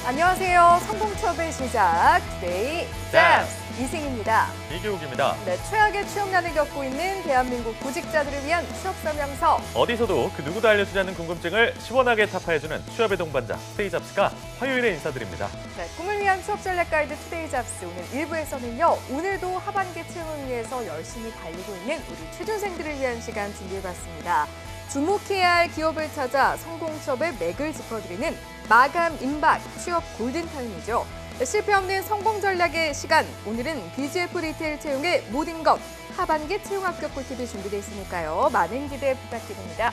안녕하세요. 성공취업의 시작, 투데이 잡스 이승입니다. 이교욱입니다. 네, 최악의 취업난을 겪고 있는 대한민국 구직자들을 위한 취업 설명서. 어디서도 그 누구도 알려주지 않는 궁금증을 시원하게 타파해주는 취업의 동반자 투데이 잡스가 화요일에 인사드립니다. 네, 꿈을 위한 취업 전략 가이드 투데이 잡스 오늘 1부에서는요. 오늘도 하반기 채용을 위해서 열심히 달리고 있는 우리 취준생들을 위한 시간 준비해봤습니다. 주목해야 할 기업을 찾아 성공 취업의 맥을 짚어드리는 마감 임박 취업 골든타임이죠. 실패 없는 성공 전략의 시간, 오늘은 BGF 리테일 채용의 모든 것, 하반기 채용 합격 꿀팁이 준비되어 있으니까요. 많은 기대 부탁드립니다.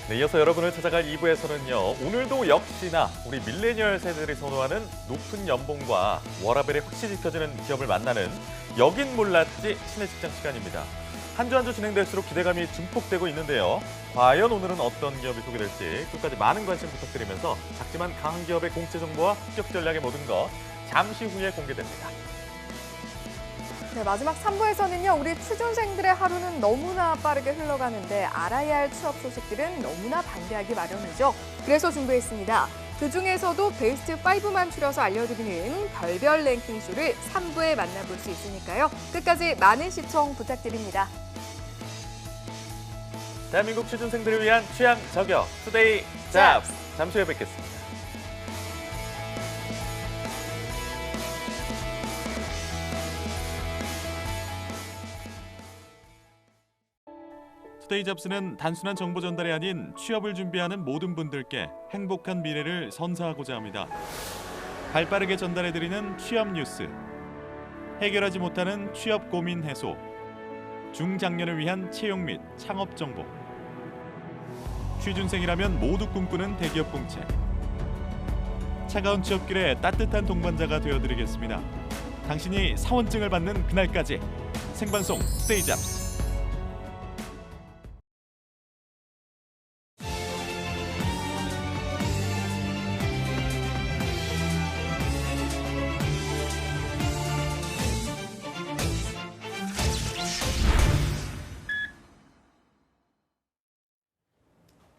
네, 이어서 여러분을 찾아갈 2부에서는요. 오늘도 역시나 우리 밀레니얼 세대들이 선호하는 높은 연봉과 워라밸이 확실히 지켜지는 기업을 만나는 여긴 몰랐지 신의 직장 시간입니다. 한 주 한 주 진행될수록 기대감이 증폭되고 있는데요. 과연 오늘은 어떤 기업이 소개될지 끝까지 많은 관심 부탁드리면서 작지만 강한 기업의 공채 정보와 합격 전략의 모든 것 잠시 후에 공개됩니다. 네, 마지막 3부에서는요. 우리 취준생들의 하루는 너무나 빠르게 흘러가는데 알아야 할 취업 소식들은 너무나 방대하기 마련이죠. 그래서 준비했습니다. 그중에서도 베스트 5만 추려서 알려드리는 별별 랭킹쇼를 3부에 만나볼 수 있으니까요. 끝까지 많은 시청 부탁드립니다. 대한민국 취준생들을 위한 취향 저격 투데이 잡스 잠시 후에 뵙겠습니다. 투데이 잡스는 단순한 정보 전달이 아닌 취업을 준비하는 모든 분들께 행복한 미래를 선사하고자 합니다. 발빠르게 전달해드리는 취업 뉴스, 해결하지 못하는 취업 고민 해소, 중장년을 위한 채용 및 창업 정보, 취준생이라면 모두 꿈꾸는 대기업 공채. 차가운 취업길에 따뜻한 동반자가 되어드리겠습니다. 당신이 사원증을 받는 그날까지 생방송 투데이 잡스.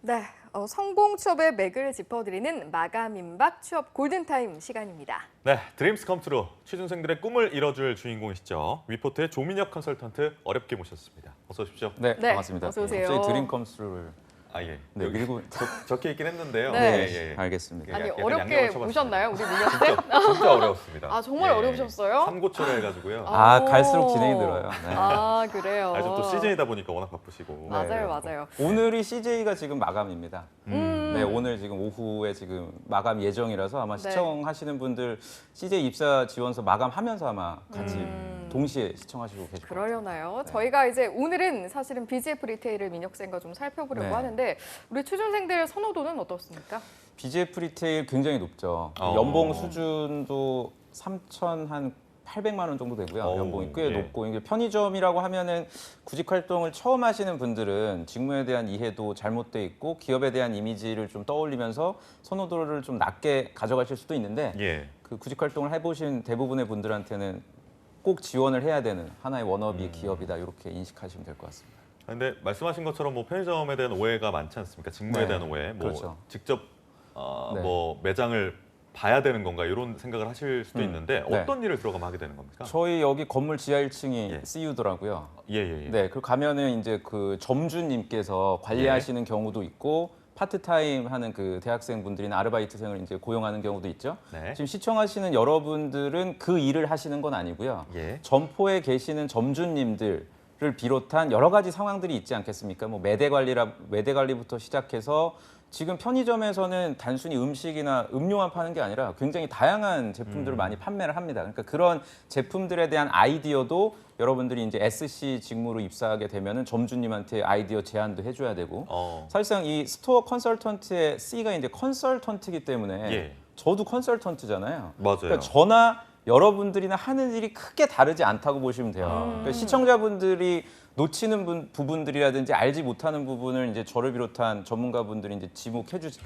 네, 성공 취업의 맥을 짚어드리는 마감 임박 취업 골든타임 시간입니다. 네, 드림스 컴트루 취준생들의 꿈을 이뤄줄 주인공이시죠. 위포트의 조민혁 컨설턴트 어렵게 모셨습니다. 어서 오십시오. 네, 네, 반갑습니다. 어서 오세요. 저희 드림 컴스를 예. 네, 여기 그리고 적혀 있긴 했는데요. 네. 알겠습니다. 아니, 약간 어렵게 양념을 쳐봤습니다. 보셨나요? 우리 민혁 쌤? 진짜 어려웠습니다. 아, 정말 어려우셨어요? 삼고초를 해가지고요. 갈수록 진행이 늘어요. 네. 아, 그래요? 좀 또 CJ이다 보니까 워낙 바쁘시고. 맞아요, 맞아요. 오늘이 CJ가 지금 마감입니다. 음. 네, 오늘 지금 오후에 지금 마감 예정이라서 아마 네. 시청하시는 분들 CJ 입사 지원서 마감하면서 아마 같이 동시에 시청하시고 계실 거예요. 그러려나요? 네. 저희가 이제 오늘은 사실은 BGF 리테일을 민혁쌤과 좀 살펴보려고 네. 하는데 우리 취준생들 선호도는 어떻습니까? BGF 리테일 굉장히 높죠. 어. 연봉 수준도 3,800만 원 정도 되고요. 오, 연봉이 꽤 예. 높고 이게 편의점이라고 하면은 구직 활동을 처음 하시는 분들은 직무에 대한 이해도 잘못돼 있고 기업에 대한 이미지를 좀 떠올리면서 선호도를 좀 낮게 가져가실 수도 있는데 예. 그 구직 활동을 해보신 대부분의 분들한테는 꼭 지원을 해야 되는 하나의 워너비 기업이다 이렇게 인식하시면 될 것 같습니다. 근데 말씀하신 것처럼 뭐 편의점에 대한 오해가 많지 않습니까? 직무에 네, 대한 오해, 뭐 그렇죠. 직접 네. 뭐 매장을 봐야 되는 건가 이런 생각을 하실 수도 있는데 네. 어떤 일을 들어가면 하게 되는 겁니까? 저희 여기 건물 지하 1층이 예. CU더라고요. 예. 네, 그 가면은 이제 그 점주님께서 관리하시는 경우도 있고 파트타임 하는 그 대학생분들이나 아르바이트생을 이제 고용하는 경우도 있죠. 네. 지금 시청하시는 여러분들은 그 일을 하시는 건 아니고요. 예. 점포에 계시는 점주님들을 비롯한 여러 가지 상황들이 있지 않겠습니까? 뭐 매대 관리부터 시작해서 지금 편의점에서는 단순히 음식이나 음료만 파는 게 아니라 굉장히 다양한 제품들을 많이 판매를 합니다. 그러니까 그런 제품들에 대한 아이디어도 여러분들이 이제 SC 직무로 입사하게 되면은 점주님한테 아이디어 제안도 해줘야 되고 사실상 이 스토어 컨설턴트의 C가 이제 컨설턴트이기 때문에 예. 저도 컨설턴트잖아요. 맞아요. 그러니까 저나 여러분들이나 하는 일이 크게 다르지 않다고 보시면 돼요. 그러니까 시청자분들이 놓치는 부분들이라든지 알지 못하는 부분을 이제 저를 비롯한 전문가분들이 이제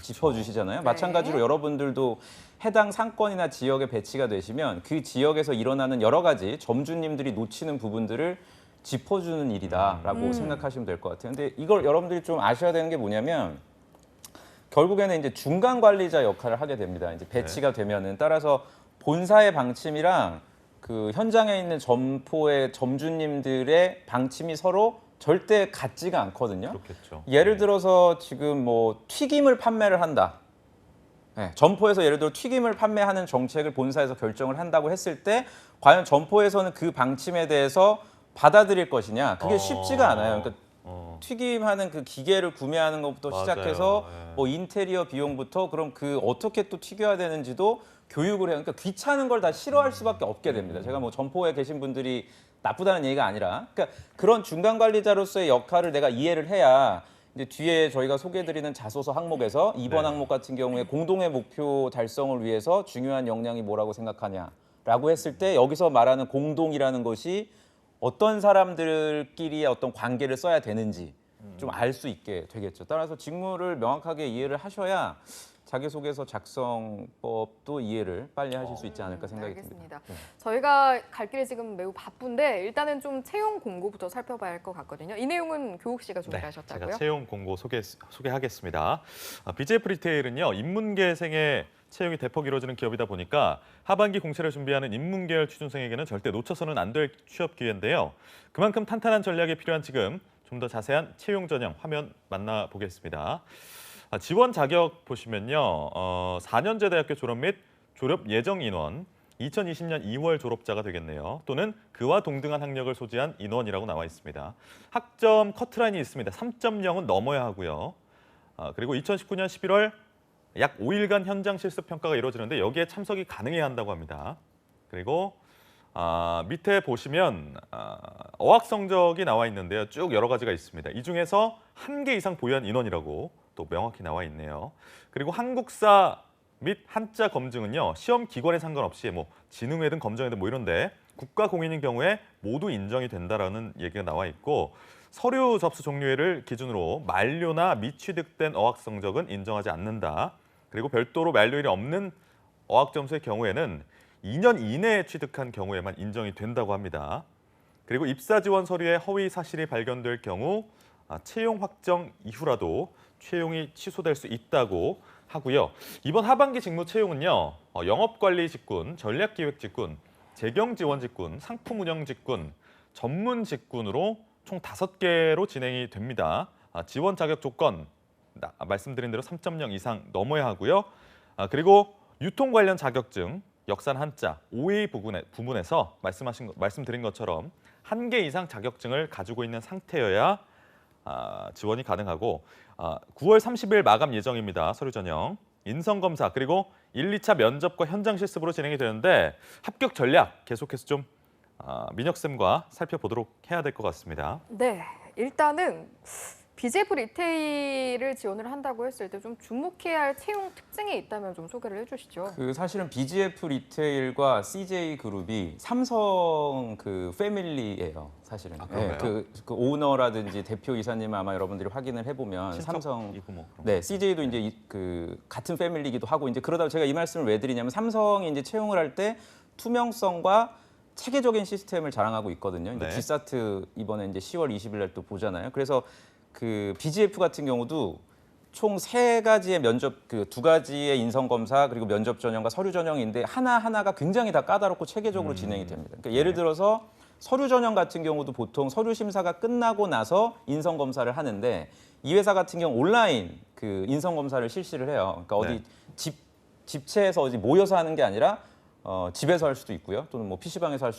짚어주시잖아요. 마찬가지로 여러분들도 해당 상권이나 지역에 배치가 되시면 그 지역에서 일어나는 여러 가지 점주님들이 놓치는 부분들을 짚어주는 일이다라고 생각하시면 될 것 같아요. 근데 이걸 여러분들이 좀 아셔야 되는 게 뭐냐면 결국에는 이제 중간 관리자 역할을 하게 됩니다. 이제 배치가 되면은 따라서 본사의 방침이랑 그 현장에 있는 점포의 점주님들의 방침이 서로 절대 같지가 않거든요. 그렇겠죠. 예를 들어서 지금 뭐 튀김을 판매를 한다. 네, 점포에서 예를 들어 튀김을 판매하는 정책을 본사에서 결정을 한다고 했을 때 과연 점포에서는 그 방침에 대해서 받아들일 것이냐? 그게 쉽지가 않아요. 그러니까 튀김하는 그 기계를 구매하는 것부터 맞아요. 시작해서 예. 뭐 인테리어 비용부터 그럼 그 어떻게 또 튀겨야 되는지도 교육을 해요. 그러니까 귀찮은 걸 다 싫어할 수밖에 없게 됩니다. 제가 뭐 점포에 계신 분들이 나쁘다는 얘기가 아니라 그러니까 그런 중간 관리자로서의 역할을 내가 이해를 해야 이제 뒤에 저희가 소개해드리는 자소서 항목에서 2번 네. 항목 같은 경우에 공동의 목표 달성을 위해서 중요한 역량이 뭐라고 생각하냐라고 했을 때 여기서 말하는 공동이라는 것이 어떤 사람들끼리의 어떤 관계를 써야 되는지 좀 알 수 있게 되겠죠. 따라서 직무를 명확하게 이해를 하셔야 자기소개서 작성법도 이해를 빨리 하실 수 있지 않을까 생각이 듭니다. 알겠습니다. 저희가 갈 길이 지금 매우 바쁜데 일단은 좀 채용 공고부터 살펴봐야 할 것 같거든요. 이 내용은 교욱 씨가 준비하셨다고요? 제가 채용 공고 소개하겠습니다. BJF 리테일은요, 인문계생의 채용이 대폭 이루어지는 기업이다 보니까 하반기 공채를 준비하는 인문계열 취준생에게는 절대 놓쳐서는 안 될 취업 기회인데요. 그만큼 탄탄한 전략이 필요한 지금 좀 더 자세한 채용 전형 화면 만나보겠습니다. 지원 자격 보시면요, 4년제 대학교 졸업 및 졸업 예정 인원, 2020년 2월 졸업자가 되겠네요. 또는 그와 동등한 학력을 소지한 인원이라고 나와 있습니다. 학점 커트라인이 있습니다. 3.0은 넘어야 하고요. 그리고 2019년 11월 약 5일간 현장 실습 평가가 이루어지는데 여기에 참석이 가능해야 한다고 합니다. 그리고 밑에 보시면 어학 성적이 나와 있는데요. 쭉 여러 가지가 있습니다. 이 중에서 1개 이상 보유한 인원이라고 또 명확히 나와 있네요. 그리고 한국사 및 한자 검증은요. 시험 기관에 상관없이 뭐 지능회든 검정회든 뭐 이런데 국가 공인인 경우에 모두 인정이 된다라는 얘기가 나와 있고 서류 접수 종료일을 기준으로 만료나 미취득된 어학 성적은 인정하지 않는다. 그리고 별도로 만료일이 없는 어학 점수의 경우에는 2년 이내에 취득한 경우에만 인정이 된다고 합니다. 그리고 입사 지원 서류에 허위 사실이 발견될 경우 채용 확정 이후라도 채용이 취소될 수 있다고 하고요. 이번 하반기 직무 채용은요. 영업관리 직군, 전략기획 직군, 재경 지원 직군, 상품 운영 직군, 전문 직군으로 총 5개로 진행이 됩니다. 지원 자격 조건 말씀드린 대로 3.0 이상 넘어야 하고요. 그리고 유통 관련 자격증, 역산 한자, OA 부문에서 말씀드린 것처럼 1개 이상 자격증을 가지고 있는 상태여야 지원이 가능하고 9월 30일 마감 예정입니다. 서류 전형, 인성검사 그리고 1, 2차 면접과 현장 실습으로 진행이 되는데 합격 전략 계속해서 좀 민혁쌤과 살펴보도록 해야 될 것 같습니다. 네, 일단은 BJF 리테일을 지원을 한다고 했을 때 좀 주목해야 할 채용 특징이 있다면 좀 소개를 해주시죠. 그 사실은 BGF 리테일과 CJ 그룹이 삼성 그 패밀리예요, 사실은. 그런가요? 그 오너라든지 대표 이사님 아마 여러분들이 확인을 해보면 삼성, 뭐 그런 네, CJ도 이제 그 같은 패밀리이기도 하고 이제 그러다 제가 이 말씀을 왜 드리냐면 삼성이 이제 채용을 할 때 투명성과 체계적인 시스템을 자랑하고 있거든요. 이제 네. G사트 이번에 이제 10월 20일 날 또 보잖아요. 그래서 그 BGF 같은 경우도 총 3가지의 면접, 그 2가지의 인성 검사 그리고 면접 전형과 서류 전형인데 하나하나가 굉장히 다 까다롭고 체계적으로 진행이 됩니다. 그러니까 예를 들어서 서류 전형 같은 경우도 보통 서류 심사가 끝나고 나서 인성 검사를 하는데 이 회사 같은 경우 온라인 그 인성 검사를 실시를 해요. 그러니까 어디 집채에서 어디 모여서 하는 게 아니라 집에서 할 수도 있고요. 또는 뭐 PC방에서 할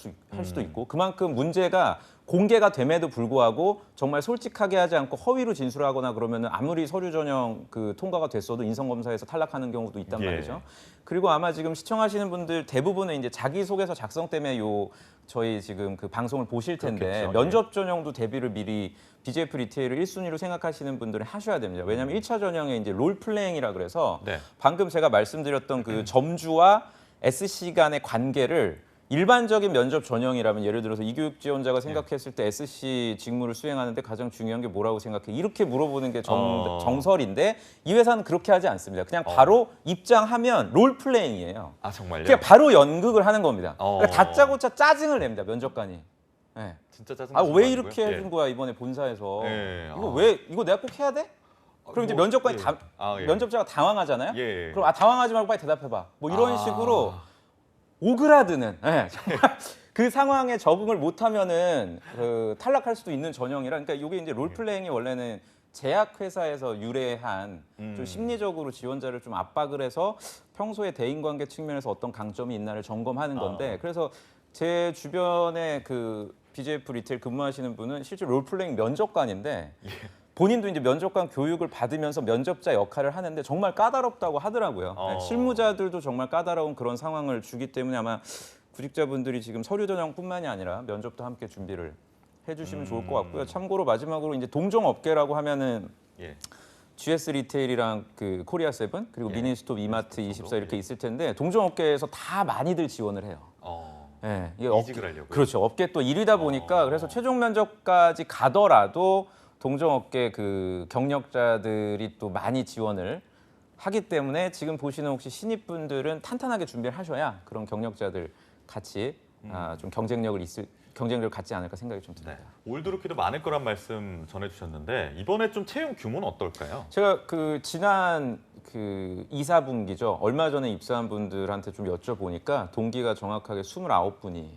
수도 있고 그만큼 문제가 공개가 됨에도 불구하고 정말 솔직하게 하지 않고 허위로 진술하거나 그러면 아무리 서류 전형 그 통과가 됐어도 인성검사에서 탈락하는 경우도 있단 말이죠. 그리고 아마 지금 시청하시는 분들 대부분은 이제 자기소개서 작성 때문에 저희 지금 그 방송을 보실 텐데 그렇겠죠. 면접 전형도 대비를 미리 BJF 리테일을 1순위로 생각하시는 분들은 하셔야 됩니다. 왜냐하면 1차 전형에 이제 롤플레잉이라 그래서 방금 제가 말씀드렸던 그 점주와 SC 간의 관계를 일반적인 면접 전형이라면 예를 들어서 이교육 지원자가 생각했을 때 SC 직무를 수행하는데 가장 중요한 게 뭐라고 생각해? 이렇게 물어보는 게 정설인데 이 회사는 그렇게 하지 않습니다. 그냥 바로 입장하면 롤플레잉이에요. 아 정말요? 그냥 바로 연극을 하는 겁니다. 그러니까 다짜고짜 짜증을 냅니다. 면접관이. 네. 진짜 짜증. 왜 이렇게 해준 거야 이번에 본사에서? 이거 내가 꼭 해야 돼? 그럼 이제 면접관이 예. 면접자가 당황하잖아요. 예. 그럼 당황하지 말고 빨리 대답해봐. 뭐 이런 아. 식으로 오그라드는 정말 그 상황에 적응을 못하면은 탈락할 수도 있는 전형이라. 그러니까 이게 이제 롤플레잉이 원래는 제약회사에서 유래한 좀 심리적으로 지원자를 좀 압박을 해서 평소에 대인관계 측면에서 어떤 강점이 있나를 점검하는 건데 그래서 제 주변에 그 BJF 리테일 근무하시는 분은 실제 롤플레잉 면접관인데 본인도 이제 면접관 교육을 받으면서 면접자 역할을 하는데 정말 까다롭다고 하더라고요. 실무자들도 정말 까다로운 그런 상황을 주기 때문에 아마 구직자분들이 지금 서류 전형뿐만이 아니라 면접도 함께 준비를 해주시면 좋을 것 같고요. 참고로 마지막으로 이제 동종 업계라고 하면은 GS 리테일이랑 그 코리아 세븐 그리고 미니스톱, 이마트, 24 이렇게 있을 텐데 동종 업계에서 다 많이들 지원을 해요. 이게 이직을 하려고요. 그렇죠. 업계 또 1위다 보니까 그래서 최종 면접까지 가더라도 동종업계 그 경력자들이 또 많이 지원을 하기 때문에 지금 보시는 혹시 신입분들은 탄탄하게 준비를 하셔야 그런 경력자들 같이 좀 경쟁력을 갖지 않을까 생각이 좀 듭니다. 올드루키도 많을 거란 말씀 전해주셨는데 이번에 좀 채용 규모는 어떨까요? 제가 그 지난 그 2, 4분기죠. 얼마 전에 입사한 분들한테 좀 여쭤보니까 동기가 정확하게 29분이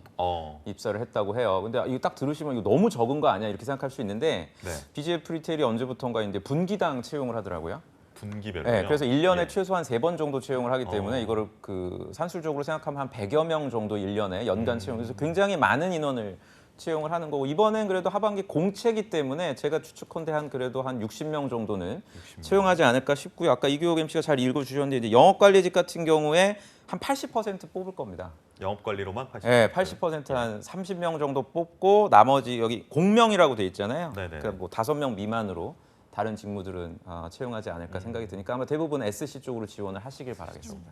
입사를 했다고 해요. 근데 이거 딱 들으시면 이거 너무 적은 거 아니야 이렇게 생각할 수 있는데 BJF 리테일이 언제부턴가 이제 분기당 채용을 하더라고요. 분기별로. 그래서 1년에 최소한 3번 정도 채용을 하기 때문에 이거를 그 산술적으로 생각하면 한 100여 명 정도 1년에 연간 채용. 그래서 굉장히 많은 인원을 채용을 하는 거고 이번엔 그래도 하반기 공채기 때문에 제가 추측컨대 한 그래도 한 60명 정도는 채용하지 않을까 싶고요. 아까 이규혁 MC가 잘 읽어주셨는데 이제 영업관리직 같은 경우에 한 80% 뽑을 겁니다. 영업관리로만 80%? 네, 80%한 30명 정도 뽑고 나머지 여기 공명이라고 돼 있잖아요. 그러니까 뭐 5명 미만으로 다른 직무들은 채용하지 않을까 생각이 드니까 아마 대부분 SC 쪽으로 지원을 하시길 바라겠습니다.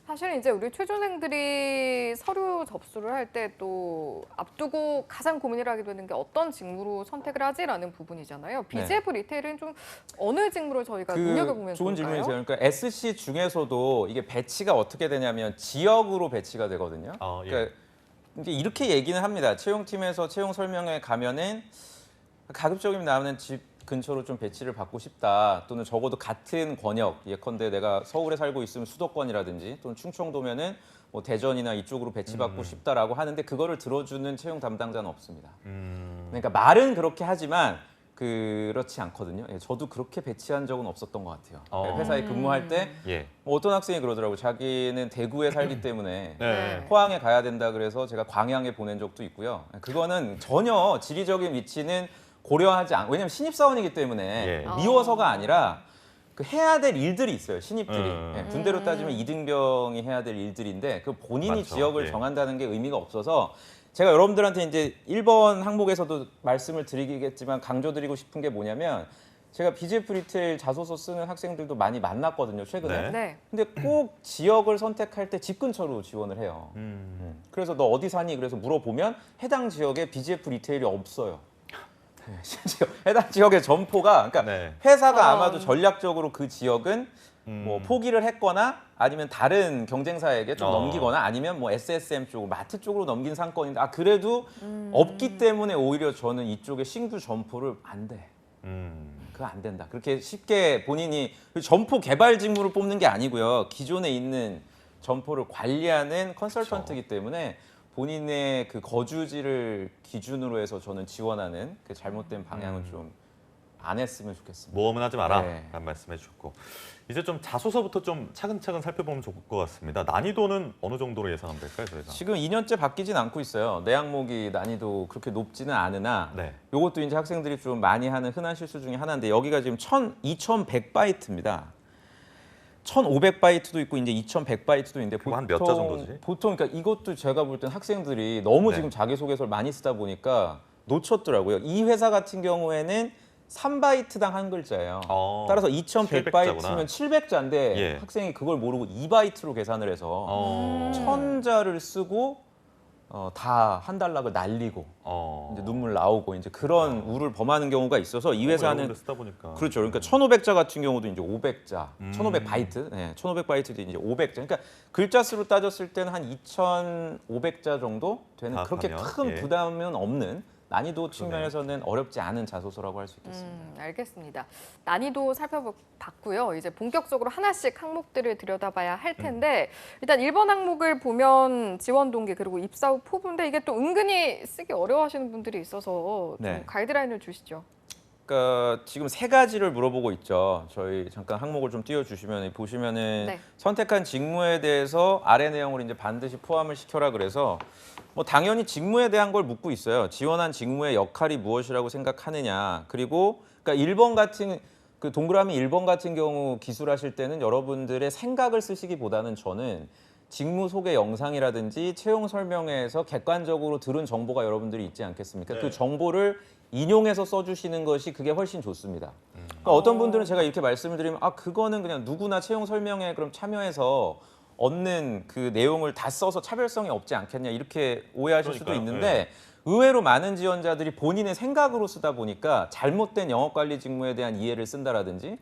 사실 이제 우리 취준생들이 서류 접수를 할 때 또 앞두고 가장 고민을 하게 되는 게 어떤 직무로 선택을 하지라는 부분이잖아요. BJF 리테일은 좀 어느 직무를 저희가 눈여겨보면 좋은 좋을까요? 질문이세요. 그러니까 SC 중에서도 이게 배치가 어떻게 되냐면 지역으로 배치가 되거든요. 그러니까 이제 이렇게 얘기는 합니다. 채용팀에서 채용 설명회 가면은 가급적이면 나는 집 근처로 좀 배치를 받고 싶다. 또는 적어도 같은 권역, 예컨대 내가 서울에 살고 있으면 수도권이라든지 또는 충청도면은 뭐 대전이나 이쪽으로 배치받고 싶다라고 하는데 그거를 들어주는 채용 담당자는 없습니다. 그러니까 말은 그렇게 하지만 그렇지 않거든요. 저도 그렇게 배치한 적은 없었던 것 같아요. 회사에 근무할 때 뭐 어떤 학생이 그러더라고요. 자기는 대구에 살기 때문에 포항에 가야 된다 그래서 제가 광양에 보낸 적도 있고요. 그거는 전혀 지리적인 위치는 고려하지 않고 왜냐면 신입사원이기 때문에 미워서가 아니라 그 해야 될 일들이 있어요. 신입들이. 군대로 따지면 이등병이 해야 될 일들인데 그 본인이 지역을 정한다는 게 의미가 없어서 제가 여러분들한테 이제 1번 항목에서도 말씀을 드리겠지만 강조드리고 싶은 게 뭐냐면 제가 BJF 리테일 자소서 쓰는 학생들도 많이 만났거든요. 최근에. 근데 꼭 지역을 선택할 때 집 근처로 지원을 해요. 그래서 너 어디 사니? 그래서 물어보면 해당 지역에 BJF 리테일이 없어요. 심지어 해당 지역의 점포가 그러니까 회사가 아마도 전략적으로 그 지역은 뭐 포기를 했거나 아니면 다른 경쟁사에게 좀 넘기거나 아니면 뭐 SSM 쪽, 마트 쪽으로 넘긴 상권인데 그래도 없기 때문에 오히려 저는 이쪽에 신규 점포를 안 돼. 그거 안 된다. 그렇게 쉽게 본인이 점포 개발 직무를 뽑는 게 아니고요. 기존에 있는 점포를 관리하는 컨설턴트이기 때문에 본인의 그 거주지를 기준으로 해서 저는 지원하는 그 잘못된 방향은 좀 안 했으면 좋겠습니다. 모험은 하지 마라 라는 말씀해 주셨고 이제 좀 자소서부터 좀 차근차근 살펴보면 좋을 것 같습니다. 난이도는 어느 정도로 예상하면 될까요, 저희가? 지금 2년째 바뀌진 않고 있어요. 내 항목이 난이도 그렇게 높지는 않으나 이것도 이제 학생들이 좀 많이 하는 흔한 실수 중에 하나인데 여기가 지금 2100바이트입니다. 1500바이트도 있고 이제 2100바이트도 있는데 보통 한 몇 자 정도지? 보통 그러니까 이것도 제가 볼 땐 학생들이 너무 지금 자기소개서를 많이 쓰다 보니까 놓쳤더라고요. 이 회사 같은 경우에는 3바이트당 한 글자예요. 따라서 2100바이트면 700자인데 학생이 그걸 모르고 2바이트로 계산을 해서 1000자를 쓰고 다 한 달락을 날리고 이제 눈물 나오고 이제 그런 우를 범하는 경우가 있어서 이 회사는 쓰다 보니까. 그렇죠. 그러니까 1500자 같은 경우도 이제 500자, 1500바이트, 1500바이트도 이제 500자. 그러니까 글자 수로 따졌을 때는 한 2500자 정도 되는 그렇게 큰 부담은 없는 난이도 측면에서는 어렵지 않은 자소서라고 할 수 있겠습니다. 알겠습니다. 난이도 살펴봤고요. 이제 본격적으로 하나씩 항목들을 들여다봐야 할 텐데 일단 1번 항목을 보면 지원 동기 그리고 입사 후 포부인데 이게 또 은근히 쓰기 어려워하시는 분들이 있어서 좀 네. 가이드라인을 주시죠. 그러니까 지금 세 가지를 물어보고 있죠. 저희 잠깐 항목을 좀 띄워주시면 보시면은 네. 선택한 직무에 대해서 아래 내용을 이제 반드시 포함을 시켜라 그래서 뭐 당연히 직무에 대한 걸 묻고 있어요. 지원한 직무의 역할이 무엇이라고 생각하느냐. 그리고 그러니까 1번 같은 그 동그라미 1번 같은 경우 기술하실 때는 여러분들의 생각을 쓰시기보다는 저는 직무 소개 영상이라든지 채용 설명회에서 객관적으로 들은 정보가 여러분들이 있지 않겠습니까? 네. 그 정보를 인용해서 써주시는 것이 그게 훨씬 좋습니다. 그러니까 어떤 분들은 제가 이렇게 말씀을 드리면 아 그거는 그냥 누구나 채용 설명회 그럼 참여해서 얻는 그 내용을 다 써서 차별성이 없지 않겠냐 이렇게 오해하실 수도 그러니까요. 있는데 의외로 많은 지원자들이 본인의 생각으로 쓰다 보니까 잘못된 영업관리 직무에 대한 이해를 쓴다라든지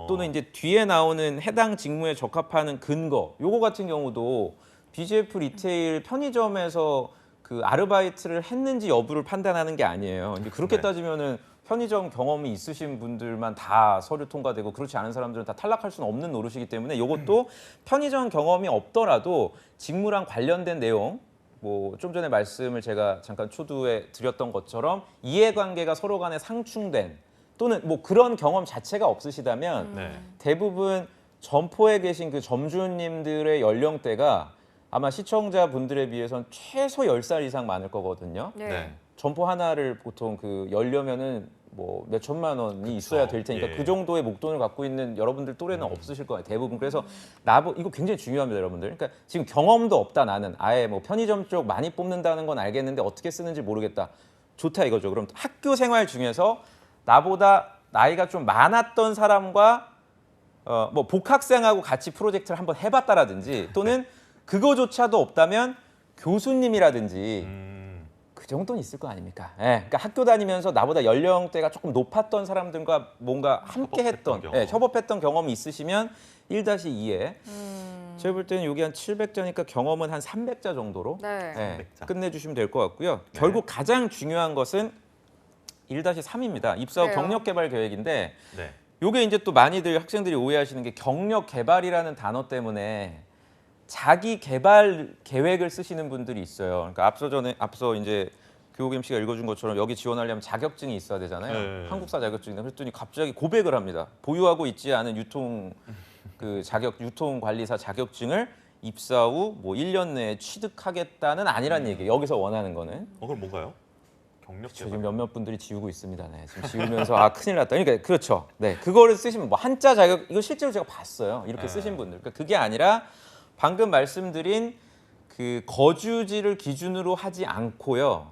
또는 이제 뒤에 나오는 해당 직무에 적합하는 근거 요거 같은 경우도 BGF 리테일 편의점에서 그 아르바이트를 했는지 여부를 판단하는 게 아니에요. 이제 그렇게 네. 따지면은 편의점 경험이 있으신 분들만 다 서류 통과되고 그렇지 않은 사람들은 다 탈락할 수는 없는 노릇이기 때문에 이것도 편의점 경험이 없더라도 직무랑 관련된 내용 뭐 좀 전에 말씀을 제가 잠깐 초두에 드렸던 것처럼 이해관계가 서로 간에 상충된 또는 뭐 그런 경험 자체가 없으시다면 네. 대부분 점포에 계신 그 점주님들의 연령대가 아마 시청자분들에 비해서는 최소 10살 이상 많을 거거든요. 네. 점포 하나를 보통 그 열려면은 뭐 몇 천만 원이 있어야 될 테니까 예. 그 정도의 목돈을 갖고 있는 여러분들 또래는 없으실 거예요. 대부분. 그래서 이거 굉장히 중요합니다, 여러분들. 그러니까 지금 경험도 없다 나는 아예 뭐 편의점 쪽 많이 뽑는다는 건 알겠는데 어떻게 쓰는지 모르겠다. 좋다 이거죠. 그럼 학교 생활 중에서 나보다 나이가 좀 많았던 사람과 뭐 복학생하고 같이 프로젝트를 한번 해봤다라든지 또는 그거조차도 없다면 교수님이라든지 그 정도는 있을 거 아닙니까? 예, 그러니까 학교 다니면서 나보다 연령대가 조금 높았던 사람들과 뭔가 함께 했던, 경험. 협업했던 경험이 있으시면 1-2에 제가 볼 때는 여기 한 700자니까 경험은 한 300자 정도로 네. 300자. 끝내주시면 될 것 같고요. 결국 가장 중요한 것은 1-3입니다. 입사 후 그래요. 경력 개발 계획인데 네. 요게 이제 또 많이들 학생들이 오해하시는 게 경력 개발이라는 단어 때문에 자기 개발 계획을 쓰시는 분들이 있어요. 그러니까 앞서 이제 교육 MC가 읽어준 것처럼 여기 지원하려면 자격증이 있어야 되잖아요. 네. 한국사 자격증이다. 그랬더니 갑자기 고백을 합니다. 보유하고 있지 않은 유통 관리사 자격증을 입사 후 뭐 1년 내에 취득하겠다는 아니란 얘기예요. 여기서 원하는 거는. 그럼 뭔가요? 경력 지금 개발. 몇몇 분들이 지우고 있습니다. 네, 지금 지우면서 아 큰일 났다. 그러니까 그렇죠. 네, 그거를 쓰시면 뭐 한자 자격 이거 실제로 제가 봤어요. 이렇게 네. 쓰신 분들. 그러니까 그게 아니라 방금 말씀드린 그 거주지를 기준으로 하지 않고요.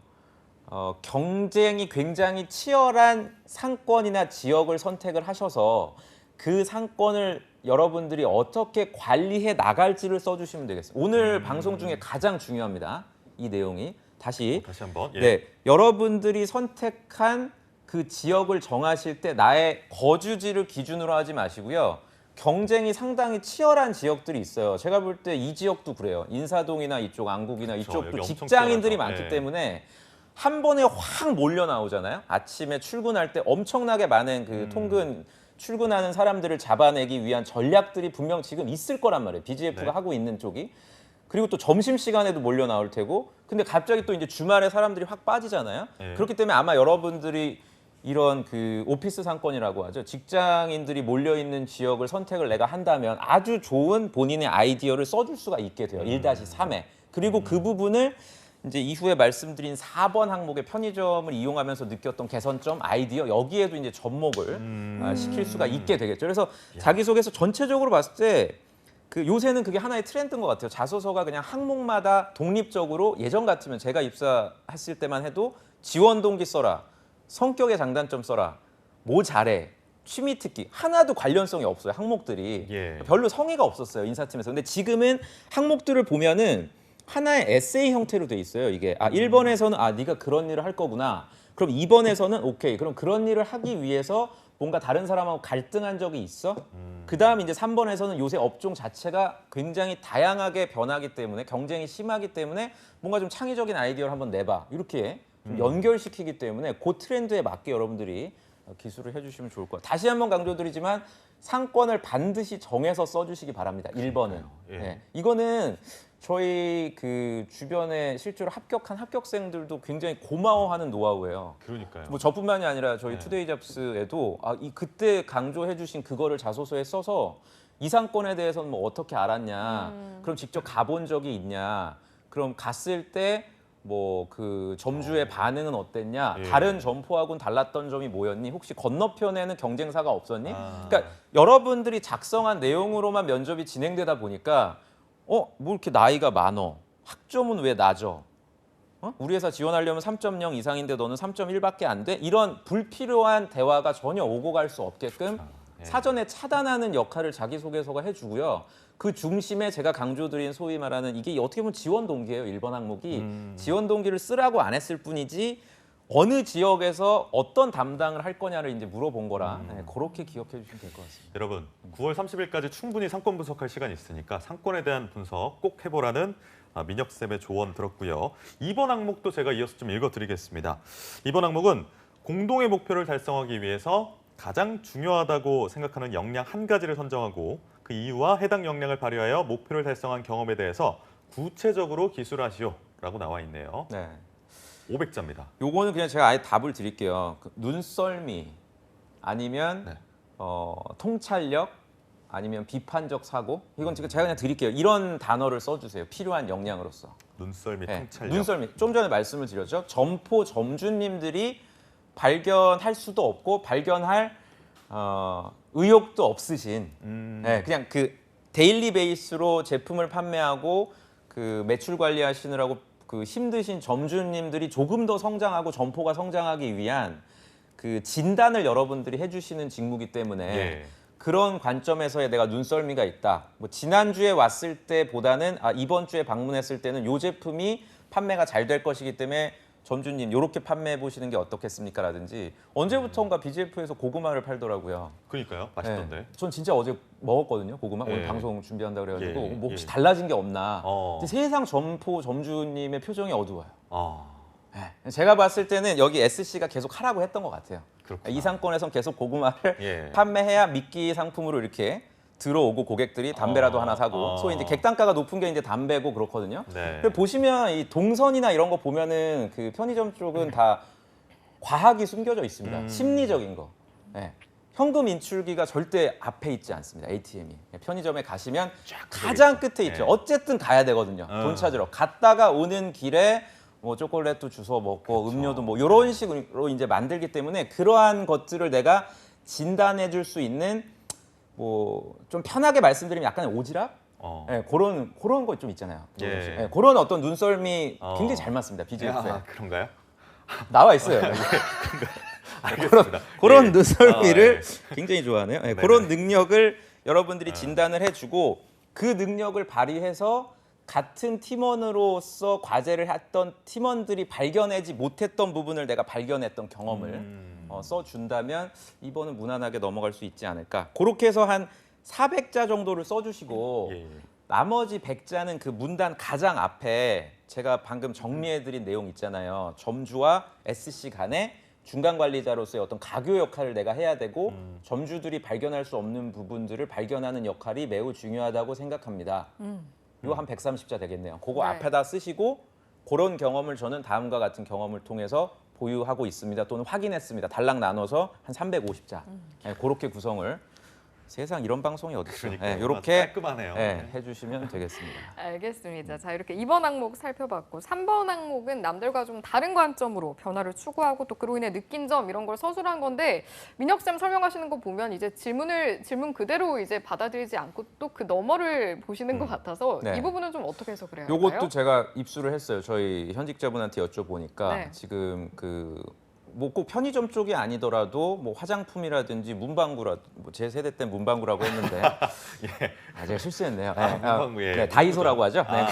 경쟁이 굉장히 치열한 상권이나 지역을 선택을 하셔서 그 상권을 여러분들이 어떻게 관리해 나갈지를 써주시면 되겠습니다. 오늘 방송 중에 가장 중요합니다. 이 내용이. 다시 한번. 예. 네, 여러분들이 선택한 그 지역을 정하실 때 나의 거주지를 기준으로 하지 마시고요. 경쟁이 상당히 치열한 지역들이 있어요. 제가 볼 때 이 지역도 그래요. 인사동이나 이쪽 안국이나 그렇죠. 이쪽도 여기 엄청 직장인들이 치열하죠. 많기 네. 때문에 한 번에 확 몰려 나오잖아요. 아침에 출근할 때 엄청나게 많은 그 통근 출근하는 사람들을 잡아내기 위한 전략들이 분명 지금 있을 거란 말이에요. BGF가 네. 하고 있는 쪽이. 그리고 또 점심 시간에도 몰려 나올 테고. 근데 갑자기 또 이제 주말에 사람들이 확 빠지잖아요. 네. 그렇기 때문에 아마 여러분들이 이런 그 오피스 상권이라고 하죠. 직장인들이 몰려 있는 지역을 선택을 내가 한다면 아주 좋은 본인의 아이디어를 써줄 수가 있게 돼요. 1-3에. 그리고 그 부분을 이제 이후에 말씀드린 4번 항목의 편의점을 이용하면서 느꼈던 개선점, 아이디어 여기에도 이제 접목을 시킬 수가 있게 되겠죠. 그래서 자기소개서 전체적으로 봤을 때 그 요새는 그게 하나의 트렌드인 것 같아요. 자소서가 그냥 항목마다 독립적으로 예전 같으면 제가 입사했을 때만 해도 지원 동기 써라, 성격의 장단점 써라, 뭐 잘해, 취미 특기 하나도 관련성이 없어요. 항목들이 예. 별로 성의가 없었어요. 인사팀에서. 근데 지금은 항목들을 보면은 하나의 에세이 형태로 돼 있어요. 이게 1번에서는 네가 그런 일을 할 거구나. 그럼 2번에서는 오케이. 그럼 그런 일을 하기 위해서 뭔가 다른 사람하고 갈등한 적이 있어? 그다음 이제 3번에서는 요새 업종 자체가 굉장히 다양하게 변하기 때문에 경쟁이 심하기 때문에 뭔가 좀 창의적인 아이디어를 한번 내봐. 이렇게 좀 연결시키기 때문에 그 트렌드에 맞게 여러분들이 기술을 해주시면 좋을 것 같아요. 다시 한번 강조드리지만 상권을 반드시 정해서 써주시기 바랍니다. 1번은. 예. 네. 이거는 저희 그 주변에 실제로 합격한 합격생들도 굉장히 고마워하는 노하우예요. 그러니까요. 뭐 저뿐만이 아니라 저희 네. 투데이 잡스에도 이 그때 강조해주신 그거를 자소서에 써서 이 상권에 대해서는 뭐 어떻게 알았냐? 그럼 직접 가본 적이 있냐? 그럼 갔을 때 뭐 그 점주의 반응은 어땠냐? 예. 다른 점포하고는 달랐던 점이 뭐였니? 혹시 건너편에는 경쟁사가 없었니? 아. 그러니까 여러분들이 작성한 내용으로만 면접이 진행되다 보니까 뭐 이렇게 나이가 많어? 학점은 왜 낮어? 우리 회사 지원하려면 3.0 이상인데 너는 3.1밖에 안 돼? 이런 불필요한 대화가 전혀 오고 갈 수 없게끔 예. 사전에 차단하는 역할을 자기소개서가 해주고요. 그 중심에 제가 강조드린 소위 말하는 이게 어떻게 보면 지원 동기예요. 1번 항목이. 지원 동기를 쓰라고 안 했을 뿐이지 어느 지역에서 어떤 담당을 할 거냐를 이제 물어본 거라 네, 그렇게 기억해 주시면 될 것 같습니다. 여러분, 9월 30일까지 충분히 상권 분석할 시간이 있으니까 상권에 대한 분석 꼭 해보라는 민혁쌤의 조언 들었고요. 2번 항목도 제가 이어서 좀 읽어드리겠습니다. 2번 항목은 공동의 목표를 달성하기 위해서 가장 중요하다고 생각하는 역량 한 가지를 선정하고 그 이유와 해당 역량을 발휘하여 목표를 달성한 경험에 대해서 구체적으로 기술하시오라고 나와 있네요. 네. 500자입니다. 요거는 그냥 제가 아예 답을 드릴게요. 그 눈썰미 아니면 네. 통찰력 아니면 비판적 사고 이건 지금 제가 그냥 드릴게요. 이런 단어를 써주세요. 필요한 역량으로서. 눈썰미, 네, 통찰력. 눈썰미. 좀 전에 말씀을 드렸죠. 점포 점주님들이 발견할 수도 없고 발견할 의욕도 없으신 네, 그냥 그 데일리 베이스로 제품을 판매하고 그 매출 관리하시느라고 그 힘드신 점주님들이 조금 더 성장하고 점포가 성장하기 위한 그 진단을 여러분들이 해주시는 직무이기 때문에 예. 그런 관점에서의 내가 눈썰미가 있다. 뭐 지난주에 왔을 때보다는 이번 주에 방문했을 때는 이 제품이 판매가 잘 될 것이기 때문에 점주님 이렇게 판매해 보시는 게 어떻겠습니까? 라든지 언제부턴가 BGF에서 고구마를 팔더라고요. 그러니까요. 맛있던데. 네. 전 진짜 어제 먹었거든요. 고구마. 예. 오늘 방송 준비한다 그래가지고 예, 뭐 혹시 예. 달라진 게 없나. 근데 어. 세상 점포 점주님의 표정이 어두워요. 아, 네. 제가 봤을 때는 여기 SC가 계속 하라고 했던 것 같아요. 그렇구나. 이 상권에선 계속 고구마를 예. 판매해야 미끼 상품으로 이렇게 들어오고 고객들이 담배라도 하나 사고 소위 이제 객단가가 높은 게 이제 담배고 그렇거든요. 네. 그리고 보시면 이 동선이나 이런 거 보면은 그 편의점 쪽은 다 과학이 숨겨져 있습니다. 심리적인 거. 네. 현금 인출기가 절대 앞에 있지 않습니다. ATM이. 편의점에 가시면 가장 끝에 있죠. 네. 어쨌든 가야 되거든요. 돈 찾으러. 갔다가 오는 길에 뭐 초콜릿도 주워 먹고 음료도 뭐 이런 식으로 이제 만들기 때문에 그러한 것들을 내가 진단해 줄 수 있는 뭐 좀 편하게 말씀드리면 약간 오지랖? 네, 그런 거 좀 있잖아요. 예. 네, 그런 어떤 눈썰미 굉장히 잘 맞습니다. BGF에. 야, 그런가요? 나와 있어요. 알겠습니다. 그런 예. 눈썰미를 아, 굉장히 좋아하네요. 네, 네네. 그런 능력을 여러분들이 진단을 해주고 그 능력을 발휘해서 같은 팀원으로서 과제를 했던 팀원들이 발견하지 못했던 부분을 내가 발견했던 경험을 써준다면 이번은 무난하게 넘어갈 수 있지 않을까. 그렇게 해서 한 400자 정도를 써주시고 예. 나머지 100자는 그 문단 가장 앞에 제가 방금 정리해드린 내용 있잖아요. 점주와 SC 간의 중간 관리자로서의 어떤 가교 역할을 내가 해야 되고 점주들이 발견할 수 없는 부분들을 발견하는 역할이 매우 중요하다고 생각합니다. 이거 한 130자 되겠네요. 그거 네. 앞에다 쓰시고 그런 경험을 저는 다음과 같은 경험을 통해서 보유하고 있습니다. 또는 확인했습니다. 달랑 나눠서 한 350자. 네, 그렇게 구성을. 세상 이런 방송이 어디 있어요. 그러니까요. 이렇게 깔끔하네요. 해주시면 되겠습니다. 알겠습니다. 자, 이렇게 2번 항목 살펴봤고 3번 항목은 남들과 좀 다른 관점으로 변화를 추구하고 또 그로 인해 느낀 점 이런 걸 서술한 건데 민혁 쌤 설명하시는 거 보면 이제 질문 그대로 이제 받아들이지 않고 또 그 너머를 보시는 것 같아서 네. 이 부분은 좀 어떻게 해석을 해야 할까요? 요것도 제가 입수를 했어요. 저희 현직자분한테 여쭤보니까 네. 지금 뭐 꼭 편의점 쪽이 아니더라도 뭐 화장품이라든지 문방구라 제 세대 때 문방구라고 했는데 제가 실수했네요. 문방구, 예. 네, 다이소라고 하죠. 네.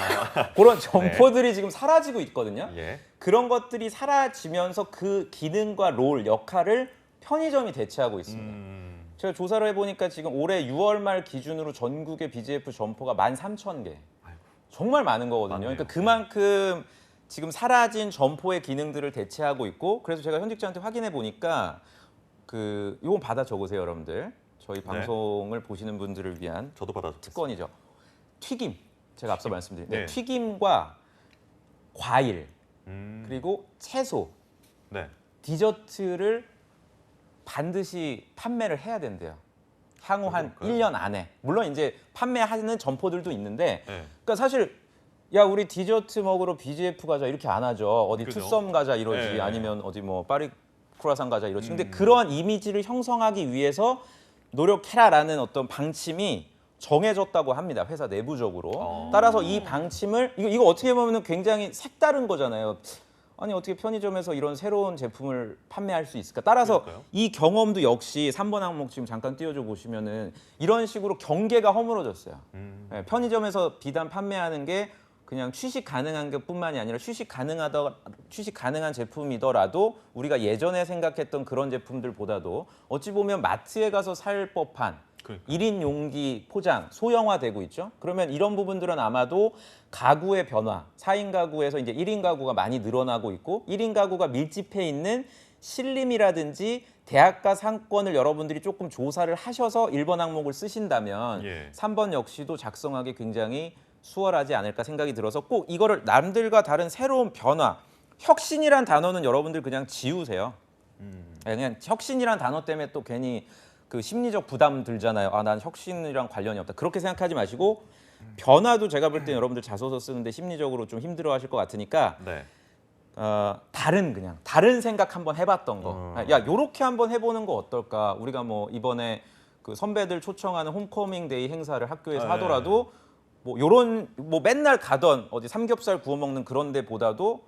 그런 점포들이 지금 사라지고 있거든요. 예. 그런 것들이 사라지면서 그 기능과 롤 역할을 편의점이 대체하고 있습니다. 제가 조사를 해보니까 지금 올해 6월 말 기준으로 전국의 BGF 점포가 13,000개. 정말 많은 거거든요. 많네요. 그러니까 그만큼 지금 사라진 점포의 기능들을 대체하고 있고 그래서 제가 현직자한테 확인해 보니까 이건 받아 적으세요, 여러분들. 저희 방송을 보시는 분들을 위한 저도 받아줬어요. 특권이죠. 튀김. 제가 앞서 말씀드린 네. 튀김과 과일 그리고 채소, 네. 디저트를 반드시 판매를 해야 된대요. 향후 한 그럴까요? 1년 안에. 물론 이제 판매하는 점포들도 있는데 네. 그러니까 사실 야 우리 디저트 먹으러 BGF 가자 이렇게 안 하죠. 어디 그죠? 투썸 가자 이러지 네. 아니면 어디 뭐 파리 크루아상 가자 이러지. 근데 그러한 이미지를 형성하기 위해서 노력해라라는 어떤 방침이 정해졌다고 합니다. 회사 내부적으로. 따라서 이 방침을 이거 어떻게 보면 굉장히 색다른 거잖아요. 아니 어떻게 편의점에서 이런 새로운 제품을 판매할 수 있을까? 따라서 그러니까요. 이 경험도 역시 3번 항목 지금 잠깐 띄워줘 보시면은 이런 식으로 경계가 허물어졌어요. 네, 편의점에서 비단 판매하는 게 그냥 취식 가능한 것뿐만이 아니라 취식 가능한 제품이더라도 우리가 예전에 생각했던 그런 제품들보다도 어찌 보면 마트에 가서 살 법한 그러니까. 1인 용기 포장 소형화되고 있죠. 그러면 이런 부분들은 아마도 가구의 변화, 4인 가구에서 이제 1인 가구가 많이 늘어나고 있고 1인 가구가 밀집해 있는 신림이라든지 대학가 상권을 여러분들이 조금 조사를 하셔서 1번 항목을 쓰신다면 예. 3번 역시도 작성하기 굉장히 수월하지 않을까 생각이 들어서 꼭 이거를 남들과 다른 새로운 변화, 혁신이란 단어는 여러분들 그냥 지우세요. 그냥 혁신이란 단어 때문에 또 괜히 그 심리적 부담 들잖아요. 아, 난 혁신이랑 관련이 없다. 그렇게 생각하지 마시고 변화도 제가 볼 때 여러분들 자소서 쓰는데 심리적으로 좀 힘들어하실 것 같으니까 네. 다른 생각 한번 해봤던 거. 야, 요렇게 한번 해보는 거 어떨까? 우리가 뭐 이번에 그 선배들 초청하는 홈커밍 데이 행사를 학교에서 하더라도 뭐 요런 뭐 맨날 가던 어디 삼겹살 구워 먹는 그런 데보다도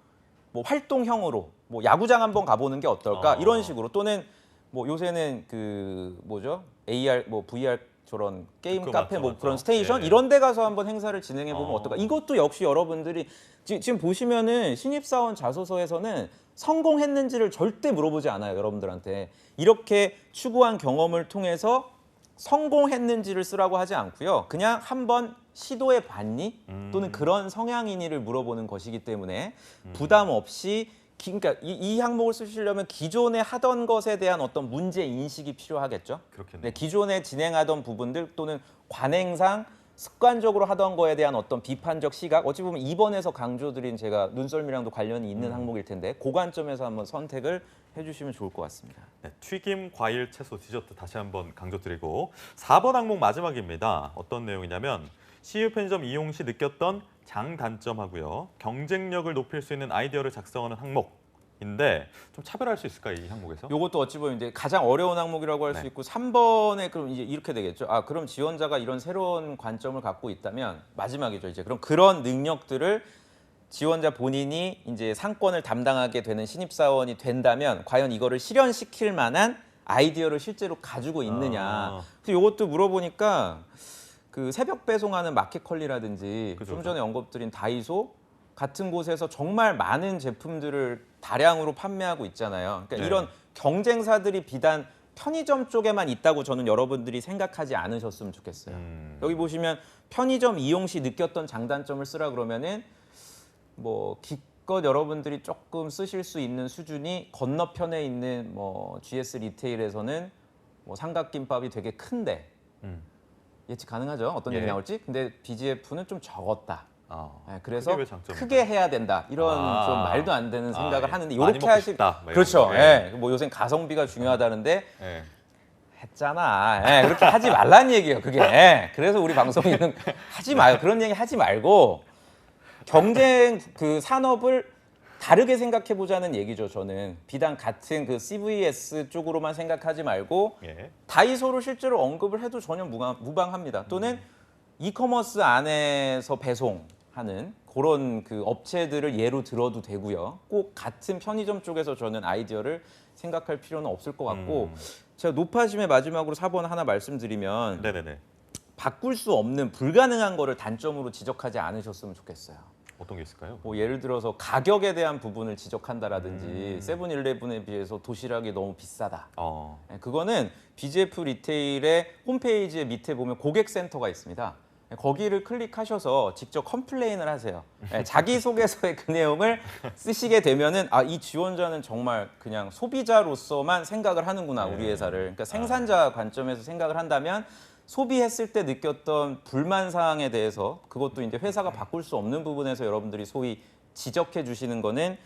뭐 활동형으로 뭐 야구장 한번 가보는 게 어떨까? 이런 식으로 또는 뭐 요새는 그 뭐죠? AR 뭐 VR 저런 게임 그거 카페 맞죠, 뭐 맞죠. 그런 스테이션 예. 이런 데 가서 한번 행사를 진행해 보면 어떨까? 이것도 역시 여러분들이 지금 보시면은 신입사원 자소서에서는 성공했는지를 절대 물어보지 않아요, 여러분들한테. 이렇게 추구한 경험을 통해서 성공했는지를 쓰라고 하지 않고요. 그냥 한번 시도해 봤니? 또는 그런 성향이니를 물어보는 것이기 때문에 부담 없이 그러니까 이 항목을 쓰시려면 기존에 하던 것에 대한 어떤 문제 인식이 필요하겠죠. 그렇겠네요. 네, 기존에 진행하던 부분들 또는 관행상 습관적으로 하던 거에 대한 어떤 비판적 시각 어찌 보면 2번에서 강조드린 제가 눈썰미랑도 관련이 있는 항목일 텐데 그 관점에서 한번 선택을 해주시면 좋을 것 같습니다. 네, 튀김, 과일, 채소, 디저트 다시 한번 강조드리고 4번 항목 마지막입니다. 어떤 내용이냐면 CU 편의점 이용 시 느꼈던 장단점하고요. 경쟁력을 높일 수 있는 아이디어를 작성하는 항목인데 좀 차별할 수 있을까요, 이 항목에서? 요것도 어찌 보면 이제 가장 어려운 항목이라고 할 수 네. 있고 3번에 그럼 이제 이렇게 되겠죠. 아, 그럼 지원자가 이런 새로운 관점을 갖고 있다면 마지막이죠. 이제 그럼 그런 능력들을 지원자 본인이 이제 상권을 담당하게 되는 신입사원이 된다면 과연 이거를 실현시킬 만한 아이디어를 실제로 가지고 있느냐. 그래서 이것도 물어보니까 그 새벽 배송하는 마켓컬리라든지 그죠, 좀 그죠. 전에 언급드린 다이소 같은 곳에서 정말 많은 제품들을 다량으로 판매하고 있잖아요. 그러니까 네. 이런 경쟁사들이 비단 편의점 쪽에만 있다고 저는 여러분들이 생각하지 않으셨으면 좋겠어요. 여기 보시면 편의점 이용 시 느꼈던 장단점을 쓰라 그러면은 뭐 기껏 여러분들이 조금 쓰실 수 있는 수준이 건너편에 있는 뭐 GS 리테일에서는 뭐 삼각김밥이 되게 큰데 예측 가능하죠? 어떤 예. 얘기 나올지? 근데 BGF는 좀 적었다. 네, 그래서 그게 왜 장점인가요? 크게 해야 된다. 이런 아. 좀 말도 안 되는 생각을 예. 하는데 많이 이렇게 먹고 하실 싶다, 뭐 이런 그렇죠. 거. 예. 뭐 요새 가성비가 중요하다는데 네. 했잖아. 예, 그렇게 하지 말란 얘기예요. 그게. 예, 그래서 우리 방송에는 하지 마요. 그런 얘기 하지 말고 경쟁 그 산업을 다르게 생각해 보자는 얘기죠. 저는 비단 같은 그 CVS 쪽으로만 생각하지 말고 예. 다이소를 실제로 언급을 해도 전혀 무방합니다. 또는 이커머스 안에서 배송하는 그런 그 업체들을 예로 들어도 되고요. 꼭 같은 편의점 쪽에서 저는 아이디어를 생각할 필요는 없을 것 같고 제가 노파심의 마지막으로 4번 하나 말씀드리면 네네네. 바꿀 수 없는 불가능한 거를 단점으로 지적하지 않으셨으면 좋겠어요. 어떤 게 있을까요? 뭐 예를 들어서 가격에 대한 부분을 지적한다라든지 세븐일레븐에 비해서 도시락이 너무 비싸다. 그거는 BGF 리테일의 홈페이지 밑에 보면 고객센터가 있습니다. 거기를 클릭하셔서 직접 컴플레인을 하세요. 자기소개서의 그 내용을 쓰시게 되면은 이 지원자는 정말 그냥 소비자로서만 생각을 하는구나, 우리 회사를. 그러니까 생산자 관점에서 생각을 한다면 소비했을 때 느꼈던 불만 사항에 대해서 그것도 이제 회사가 바꿀 수 없는 부분에서 여러분들이 소위 지적해 주시는 거는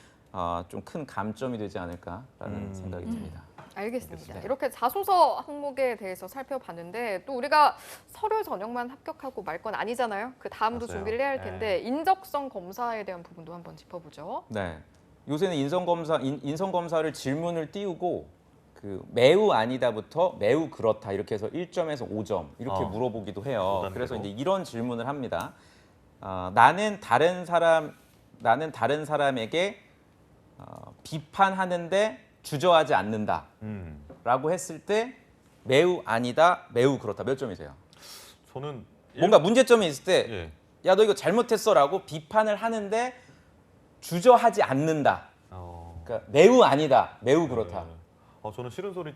좀 큰 감점이 되지 않을까라는 생각이 듭니다. 알겠습니다. 이렇게 자소서 항목에 대해서 살펴봤는데 또 우리가 서류 전형만 합격하고 말 건 아니잖아요. 그 다음도 맞아요. 준비를 해야 할 텐데 인적성 검사에 대한 부분도 한번 짚어보죠. 네. 요새는 인성검사를 질문을 띄우고 그 매우 아니다부터 매우 그렇다 이렇게 해서 1점에서 5점 이렇게 물어보기도 해요. 노단대로. 그래서 이제 이런 질문을 합니다. 나는 다른 사람에게 비판하는데 주저하지 않는다. 라고 했을 때 매우 아니다, 매우 그렇다. 몇 점이세요? 저는 뭔가 문제점이 있을 때 예. 야, 너 이거 잘못했어라고 비판을 하는데 주저하지 않는다. 그러니까 매우 아니다, 매우 그렇다. 저는 싫은 소리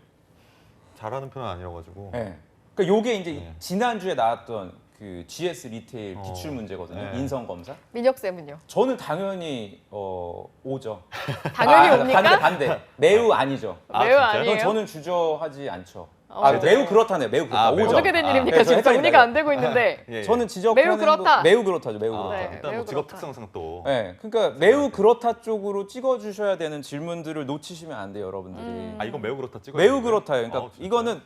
잘하는 편은 아니어가지고. 네. 그러니까 요게 이제 네. 지난주에 나왔던 그 GS 리테일 기출 문제거든요. 네. 인성 검사. 민혁 쌤은요? 저는 당연히 5죠. 당연히 옵니까? 반대. 매우 아니죠. 매우 진짜요? 아니에요? 저는 주저하지 않죠. 네. 매우 그렇다네요. 매우 그렇다. 5점. 어떻게 된 일입니까? 네, 저 지금 헷갈린다, 정리가 이거. 안 되고 있는데. 예. 저는 지적하는 매우 그렇다. 매우 그렇다죠. 매우 그렇다. 네. 일단 매우 뭐 직업 그렇다. 특성상 또. 네, 그러니까 매우 그렇다 쪽으로 찍어주셔야 되는 질문들을 놓치시면 안 돼요, 여러분들이. 이건 매우 그렇다 찍어야 매우 되는데? 그렇다요. 그러니까 진짜요? 이거는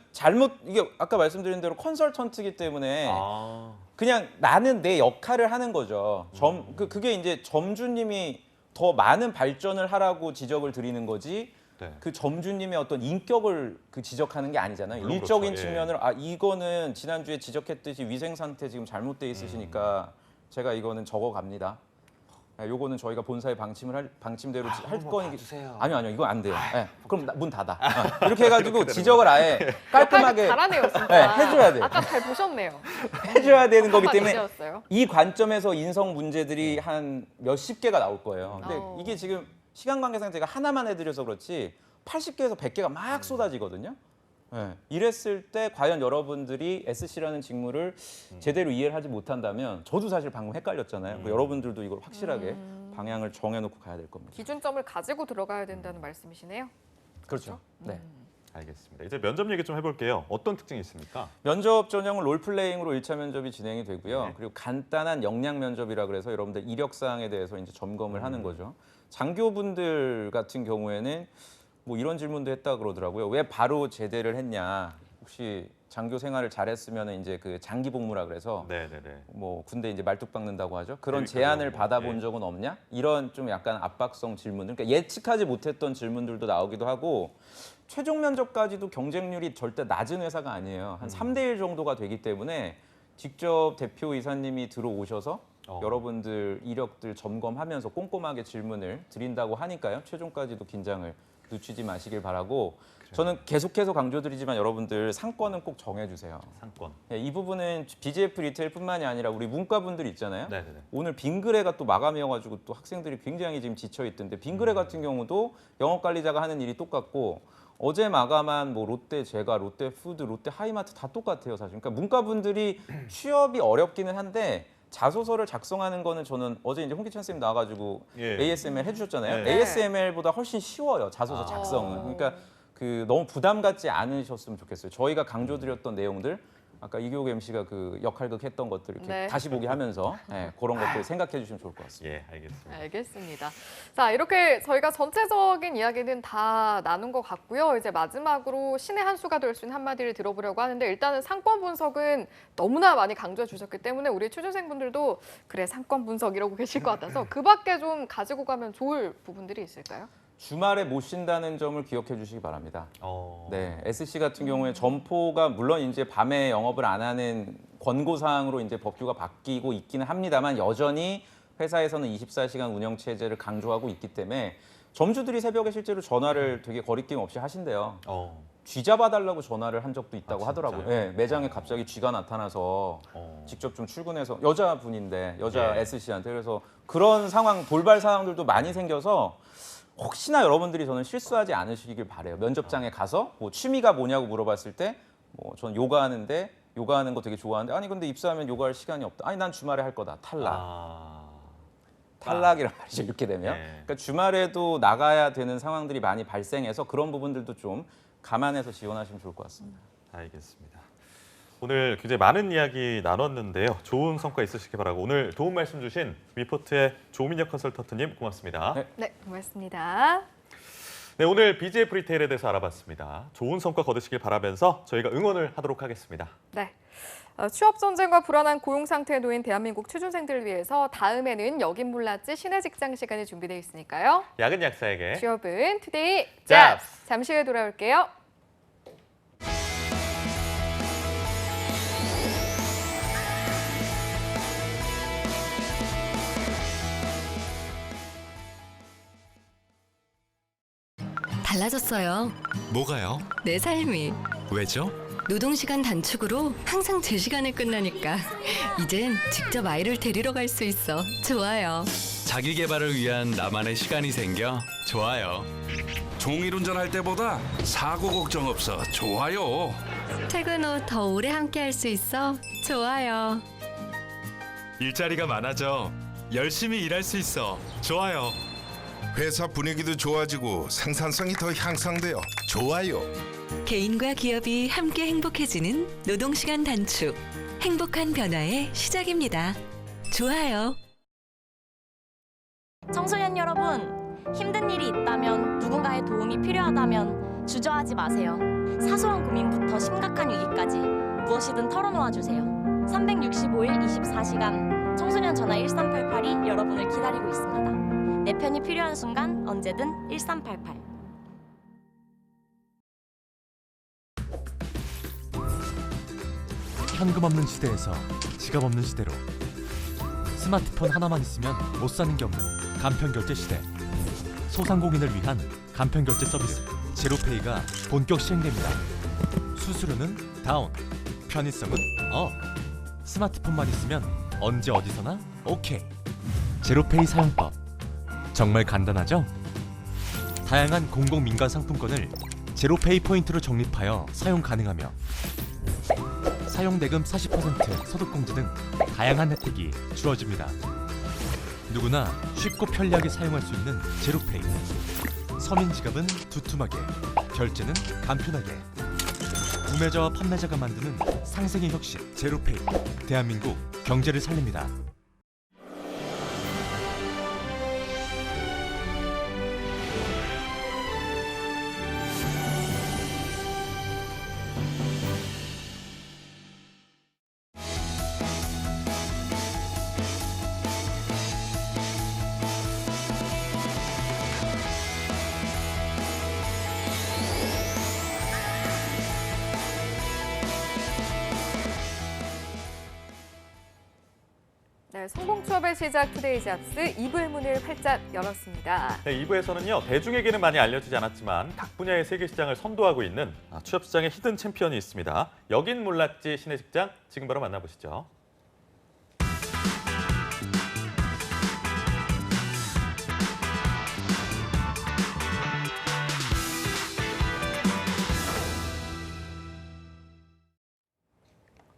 이게 아까 말씀드린 대로 컨설턴트이기 때문에 아. 그냥 나는 내 역할을 하는 거죠. 그게 이제 점주님이 더 많은 발전을 하라고 지적을 드리는 거지. 네. 그 점주님의 어떤 인격을 지적하는 게 아니잖아요. 물론 일적인 그렇죠. 측면으로 이거는 지난주에 지적했듯이 위생 상태 지금 잘못돼 있으시니까 제가 이거는 적어 갑니다. 요거는 저희가 본사의 방침대로 할 거니 주세요. 아니요 이거 안 돼요. 그럼 문 닫아. 이렇게 해가지고 지적을 아예 깔끔하게 잘하네요, 진짜. 네, 해줘야 돼요. 아까 잘 보셨네요. 해줘야 되는 거기 때문에 이제였어요. 이 관점에서 인성 문제들이 한 몇십 개가 나올 거예요. 근데 이게 지금 시간 관계상 제가 하나만 해드려서 그렇지 80개에서 100개가 막 쏟아지거든요. 네. 이랬을 때 과연 여러분들이 SC라는 직무를 제대로 이해를 하지 못한다면 저도 사실 방금 헷갈렸잖아요. 여러분들도 이걸 확실하게 방향을 정해놓고 가야 될 겁니다. 기준점을 가지고 들어가야 된다는 말씀이시네요. 그렇죠. 네. 알겠습니다. 이제 면접 얘기 좀 해볼게요. 어떤 특징이 있습니까? 면접 전형은 롤플레잉으로 1차 면접이 진행이 되고요. 네. 그리고 간단한 역량 면접이라 그래서 여러분들 이력 사항에 대해서 이제 점검을 하는 거죠. 장교분들 같은 경우에는 뭐 이런 질문도 했다 그러더라고요. 왜 바로 제대를 했냐? 혹시 장교 생활을 잘했으면 이제 그 장기 복무라 그래서 네네네. 뭐 군대 이제 말뚝 박는다고 하죠. 그런 그러니까요. 제안을 받아본 예. 적은 없냐? 이런 좀 약간 압박성 질문들, 그러니까 예측하지 못했던 질문들도 나오기도 하고 최종 면접까지도 경쟁률이 절대 낮은 회사가 아니에요. 한 3대 1 정도가 되기 때문에 직접 대표 이사님이 들어오셔서 여러분들 이력들 점검하면서 꼼꼼하게 질문을 드린다고 하니까요. 최종까지도 긴장을 늦추지 마시길 바라고 저는 계속해서 강조드리지만 여러분들 상권은 꼭 정해주세요. 상권. 이 부분은 BGF 리테일뿐만이 아니라 우리 문과분들 있잖아요. 네네네. 오늘 빙그레가 또 마감이어가지고 또 학생들이 굉장히 지금 지쳐 있던데 빙그레 같은 경우도 영업관리자가 하는 일이 똑같고 어제 마감한 뭐 롯데 제과, 롯데 푸드, 롯데 하이마트 다 똑같아요 사실. 그러니까 문과분들이 취업이 어렵기는 한데 자소서를 작성하는 거는 저는 어제 이제 홍기찬 쌤 나와가지고 예. ASML 해주셨잖아요. 네. ASML보다 훨씬 쉬워요 자소서 작성은. 그러니까 그 너무 부담 갖지 않으셨으면 좋겠어요. 저희가 강조드렸던 내용들 아까 이교욱 MC가 그 역할극 했던 것들 이렇게 네. 다시 보기 하면서 그런 것들 생각해 주시면 좋을 것 같습니다. 예, 알겠습니다. 알겠습니다. 자, 이렇게 저희가 전체적인 이야기는 다 나눈 것 같고요. 이제 마지막으로 신의 한 수가 될 수 있는 한마디를 들어보려고 하는데 일단은 상권 분석은 너무나 많이 강조해 주셨기 때문에 우리 취준생분들도 그래 상권 분석 이러고 계실 것 같아서 그 밖에 좀 가지고 가면 좋을 부분들이 있을까요? 주말에 못 쉰다는 점을 기억해 주시기 바랍니다. 어. 네, SC 같은 경우에 점포가 물론 이제 밤에 영업을 안 하는 권고 사항으로 이제 법규가 바뀌고 있기는 합니다만 여전히 회사에서는 24시간 운영 체제를 강조하고 있기 때문에 점주들이 새벽에 실제로 전화를 되게 거리낌 없이 하신대요. 쥐 잡아달라고 전화를 한 적도 있다고 하더라고요. 네, 매장에 갑자기 쥐가 나타나서 직접 좀 출근해서 여자분인데 여자 예. SC한테 그래서 그런 상황 돌발 상황들도 많이 생겨서 혹시나 여러분들이 저는 실수하지 않으시길 바래요. 면접장에 가서 뭐 취미가 뭐냐고 물어봤을 때 뭐 저는 요가하는데 요가하는 거 되게 좋아하는데 아니 근데 입사하면 요가할 시간이 없다. 아니 난 주말에 할 거다. 탈락. 탈락이란 말이죠. 이렇게 되면. 네. 그러니까 주말에도 나가야 되는 상황들이 많이 발생해서 그런 부분들도 좀 감안해서 지원하시면 좋을 것 같습니다. 알겠습니다. 오늘 굉장히 많은 이야기 나눴는데요. 좋은 성과 있으시길 바라고 오늘 도움 말씀 주신 위포트의 조민혁 컨설턴트님 고맙습니다. 네. 네, 고맙습니다. 네, 오늘 BGF 리테일에 대해서 알아봤습니다. 좋은 성과 거두시길 바라면서 저희가 응원을 하도록 하겠습니다. 네. 취업 전쟁과 불안한 고용 상태에 놓인 대한민국 취준생들을 위해서 다음에는 역인몰랐지 신의 직장 시간이 준비되어 있으니까요. 야근 약사에게 취업은 투데이 잡스! 잡스! 잠시 후에 돌아올게요. 달라졌어요. 뭐가요? 내 삶이. 왜죠? 노동시간 단축으로 항상 제 시간에 끝나니까 이젠 직접 아이를 데리러 갈 수 있어. 좋아요. 자기 개발을 위한 나만의 시간이 생겨 좋아요. 종일 운전할 때보다 사고 걱정 없어 좋아요. 퇴근 후 더 오래 함께 할 수 있어. 좋아요. 일자리가 많아져 열심히 일할 수 있어 좋아요. 회사 분위기도 좋아지고 생산성이 더 향상되어 좋아요. 개인과 기업이 함께 행복해지는 노동시간 단축. 행복한 변화의 시작입니다. 좋아요. 청소년 여러분, 힘든 일이 있다면 누군가의 도움이 필요하다면 주저하지 마세요. 사소한 고민부터 심각한 위기까지 무엇이든 털어놓아 주세요. 365일 24시간 청소년 전화 1388이 여러분을 기다리고 있습니다. 내 편이 필요한 순간 언제든 1388. 현금 없는 시대에서 지갑 없는 시대로 스마트폰 하나만 있으면 못 사는 게 없는 간편결제 시대. 소상공인을 위한 간편결제 서비스 제로페이가 본격 시행됩니다. 수수료는 다운, 편의성은 업. 스마트폰만 있으면 언제 어디서나 오케이. 제로페이 사용법 정말 간단하죠? 다양한 공공민간 상품권을 제로페이 포인트로 적립하여 사용 가능하며 사용대금 40% 소득공제 등 다양한 혜택이 주어집니다. 누구나 쉽고 편리하게 사용할 수 있는 제로페이. 서민 지갑은 두툼하게, 결제는 간편하게. 구매자와 판매자가 만드는 상생의 혁신 제로페이. 대한민국 경제를 살립니다. 네, 성공 취업의 시작 투데이 잡스 2부의 문을 활짝 열었습니다. 네, 2부에서는요. 대중에게는 많이 알려지지 않았지만 각 분야의 세계 시장을 선도하고 있는 취업 시장의 히든 챔피언이 있습니다. 여긴 몰랐지 신의 직장 지금 바로 만나보시죠.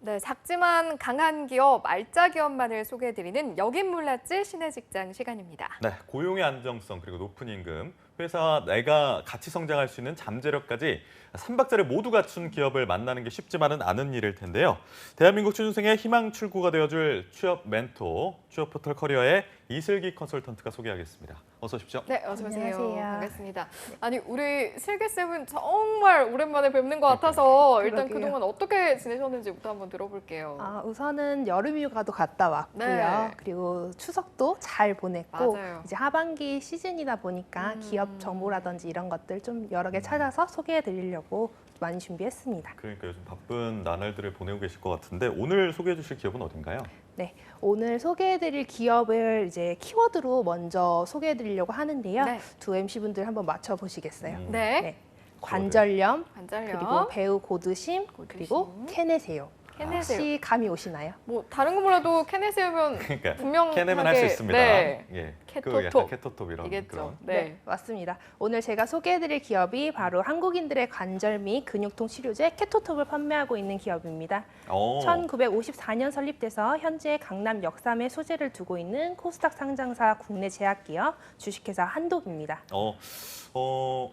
네, 작지만 강한 기업, 알짜 기업만을 소개해드리는 여긴 몰랐지 신의 직장 시간입니다. 네, 고용의 안정성 그리고 높은 임금, 회사와 내가 같이 성장할 수 있는 잠재력까지 삼박자를 모두 갖춘 기업을 만나는 게 쉽지만은 않은 일일 텐데요. 대한민국 취준생의 희망 출구가 되어줄 취업 멘토, 취업 포털 커리어의 이슬기 컨설턴트가 소개하겠습니다. 어서 오십시오. 네, 어서 오세요. 안녕하세요. 반갑습니다. 아니, 우리 슬기쌤은 정말 오랜만에 뵙는 것 같아서 일단 그러게요. 그동안 어떻게 지내셨는지부터 한번 들어볼게요. 우선은 여름 휴가도 갔다 왔고요. 네. 그리고 추석도 잘 보냈고 맞아요. 이제 하반기 시즌이다 보니까 기업 정보라든지 이런 것들 좀 여러 개 찾아서 소개해 드리려고 많이 준비했습니다. 그러니까 요즘 바쁜 나날들을 보내고 계실 것 같은데 오늘 소개해 주실 기업은 어딘가요? 네, 오늘 소개해 드릴 기업을 이제 키워드로 먼저 소개해 드리려고 하는데요. 네. 두 MC분들 한번 맞춰 보시겠어요? 네. 네. 관절염, 관절염. 그리고 배우 고드심, 그리고 캐네세요. 캐네세요. 혹시 감이 오시나요? 뭐 다른 거 몰라도 캐네세우면 그러니까 분명하게 캐내면 할 수 있습니다. 네. 예. 그 약간 케토톱 이런 이겠죠. 그런. 네. 맞습니다. 오늘 제가 소개해드릴 기업이 바로 한국인들의 관절 및 근육통 치료제 케토톱을 판매하고 있는 기업입니다. 1954년 설립돼서 현재 강남 역삼에 소재를 두고 있는 코스닥 상장사 국내 제약기업 주식회사 한독입니다.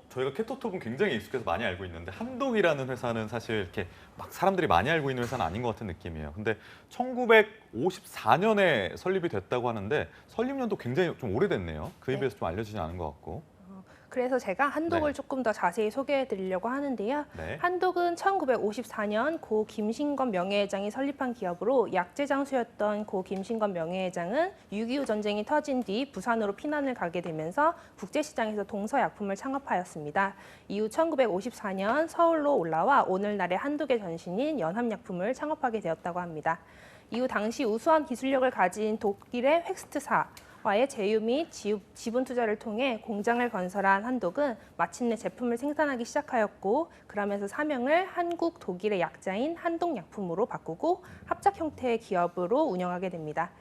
저희가 케토톱은 굉장히 익숙해서 많이 알고 있는데 한독이라는 회사는 사실 이렇게 막 사람들이 많이 알고 있는 회사는 아닌 것 같은 느낌이에요. 근데 1954년에 설립이 됐다고 하는데 설립년도 굉장히 좀 오래됐네요. 그에 비해서 좀 알려지지 않은 것 같고. 그래서 제가 한독을 네. 조금 더 자세히 소개해 드리려고 하는데요. 네. 한독은 1954년 고 김신건 명예회장이 설립한 기업으로 약재 장수였던 고 김신건 명예회장은 6.25 전쟁이 터진 뒤 부산으로 피난을 가게 되면서 국제시장에서 동서약품을 창업하였습니다. 이후 1954년 서울로 올라와 오늘날의 한독의 전신인 연합약품을 창업하게 되었다고 합니다. 이후 당시 우수한 기술력을 가진 독일의 획스트사 와의 제휴 및 지분 투자를 통해 공장을 건설한 한독은 마침내 제품을 생산하기 시작하였고 그러면서 사명을 한국 독일의 약자인 한독약품으로 바꾸고 합작 형태의 기업으로 운영하게 됩니다.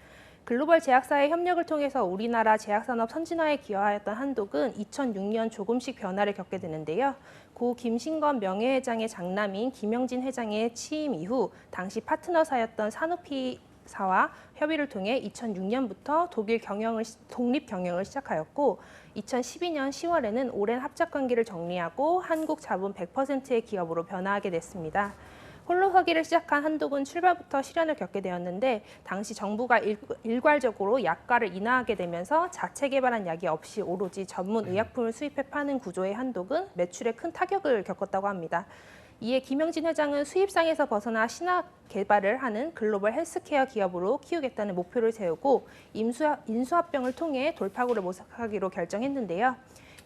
글로벌 제약사의 협력을 통해서 우리나라 제약산업 선진화에 기여하였던 한독은 2006년 조금씩 변화를 겪게 되는데요. 고 김신건 명예회장의 장남인 김영진 회장의 취임 이후 당시 파트너사였던 사노피사와 협의를 통해 2006년부터 독립 경영을 시작하였고 2012년 10월에는 오랜 합작 관계를 정리하고 한국 자본 100%의 기업으로 변화하게 됐습니다. 홀로 서기를 시작한 한독은 출발부터 시련을 겪게 되었는데 당시 정부가 일괄적으로 약가를 인하하게 되면서 자체 개발한 약이 없이 오로지 전문 의약품을 수입해 파는 구조의 한독은 매출에 큰 타격을 겪었다고 합니다. 이에 김영진 회장은 수입상에서 벗어나 신약 개발을 하는 글로벌 헬스케어 기업으로 키우겠다는 목표를 세우고 인수합병을 통해 돌파구를 모색하기로 결정했는데요.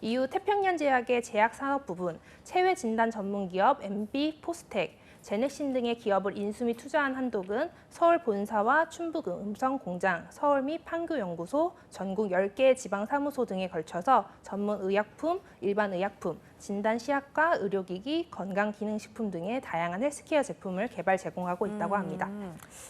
이후 태평양 제약의 제약 산업 부분, 체외 진단 전문 기업 MB 포스텍, 제넥신 등의 기업을 인수 및 투자한 한독은 서울 본사와 충북 음성 공장, 서울 및 판교 연구소, 전국 10개의 지방 사무소 등에 걸쳐서 전문 의약품, 일반 의약품, 진단 시약과 의료기기, 건강기능식품 등의 다양한 헬스케어 제품을 개발 제공하고 있다고 합니다.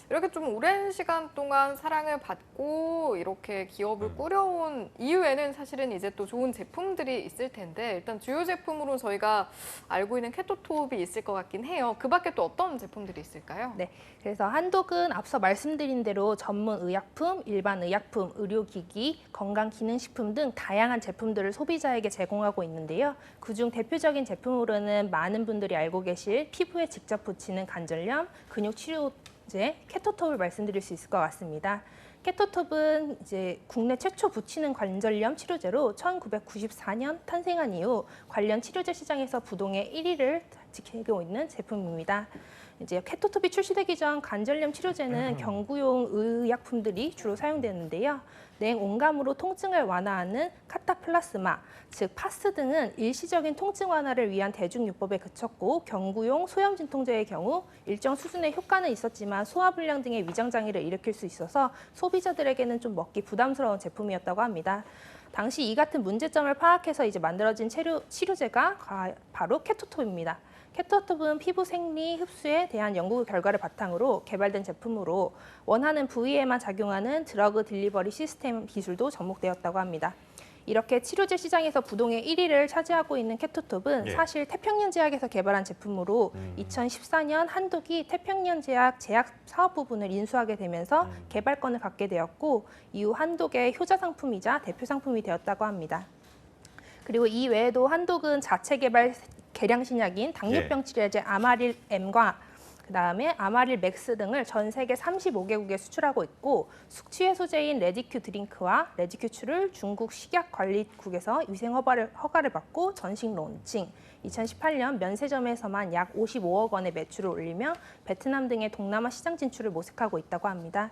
이렇게 좀 오랜 시간 동안 사랑을 받고 이렇게 기업을 꾸려온 이후에는 사실은 이제 또 좋은 제품들이 있을 텐데 일단 주요 제품으로 저희가 알고 있는 케토톱이 있을 것 같긴 해요. 그 밖에 또 어떤 제품들이 있을까요? 네, 그래서 한독은 앞서 말씀드린 대로 전문 의약품, 일반 의약품, 의료기기, 건강기능식품 등 다양한 제품들을 소비자에게 제공하고 있는데요. 그중 대표적인 제품으로는 많은 분들이 알고 계실 피부에 직접 붙이는 관절염, 근육치료제, 케토톱을 말씀드릴 수 있을 것 같습니다. 케토톱은 이제 국내 최초 붙이는 관절염 치료제로 1994년 탄생한 이후 관련 치료제 시장에서 부동의 1위를 지키고 있는 제품입니다. 이제 케토톱이 출시되기 전 관절염 치료제는 경구용 의약품들이 주로 사용되는데요. 냉온감으로 통증을 완화하는 카타플라스마, 즉 파스 등은 일시적인 통증 완화를 위한 대중요법에 그쳤고 경구용 소염 진통제의 경우 일정 수준의 효과는 있었지만 소화불량 등의 위장 장애를 일으킬 수 있어서 소비자들에게는 좀 먹기 부담스러운 제품이었다고 합니다. 당시 이 같은 문제점을 파악해서 이제 만들어진 치료제가 바로 케토톱입니다. 케토톱은 피부 생리, 흡수에 대한 연구 결과를 바탕으로 개발된 제품으로 원하는 부위에만 작용하는 드러그 딜리버리 시스템 기술도 접목되었다고 합니다. 이렇게 치료제 시장에서 부동의 1위를 차지하고 있는 케토톱은 사실 태평양제약에서 개발한 제품으로 2014년 한독이 태평양제약 제약 사업 부분을 인수하게 되면서 개발권을 갖게 되었고 이후 한독의 효자 상품이자 대표 상품이 되었다고 합니다. 그리고 이 외에도 한독은 자체 개발 개량 신약인 당뇨병 치료제 아마릴 M과 그다음에 아마릴 맥스 등을 전 세계 35개국에 수출하고 있고 숙취해 소재인 레디큐 드링크와 레디큐 추를 중국 식약관리국에서 위생 허가를 받고 전식 론칭. 2018년 면세점에서만 약 55억 원의 매출을 올리며 베트남 등의 동남아 시장 진출을 모색하고 있다고 합니다.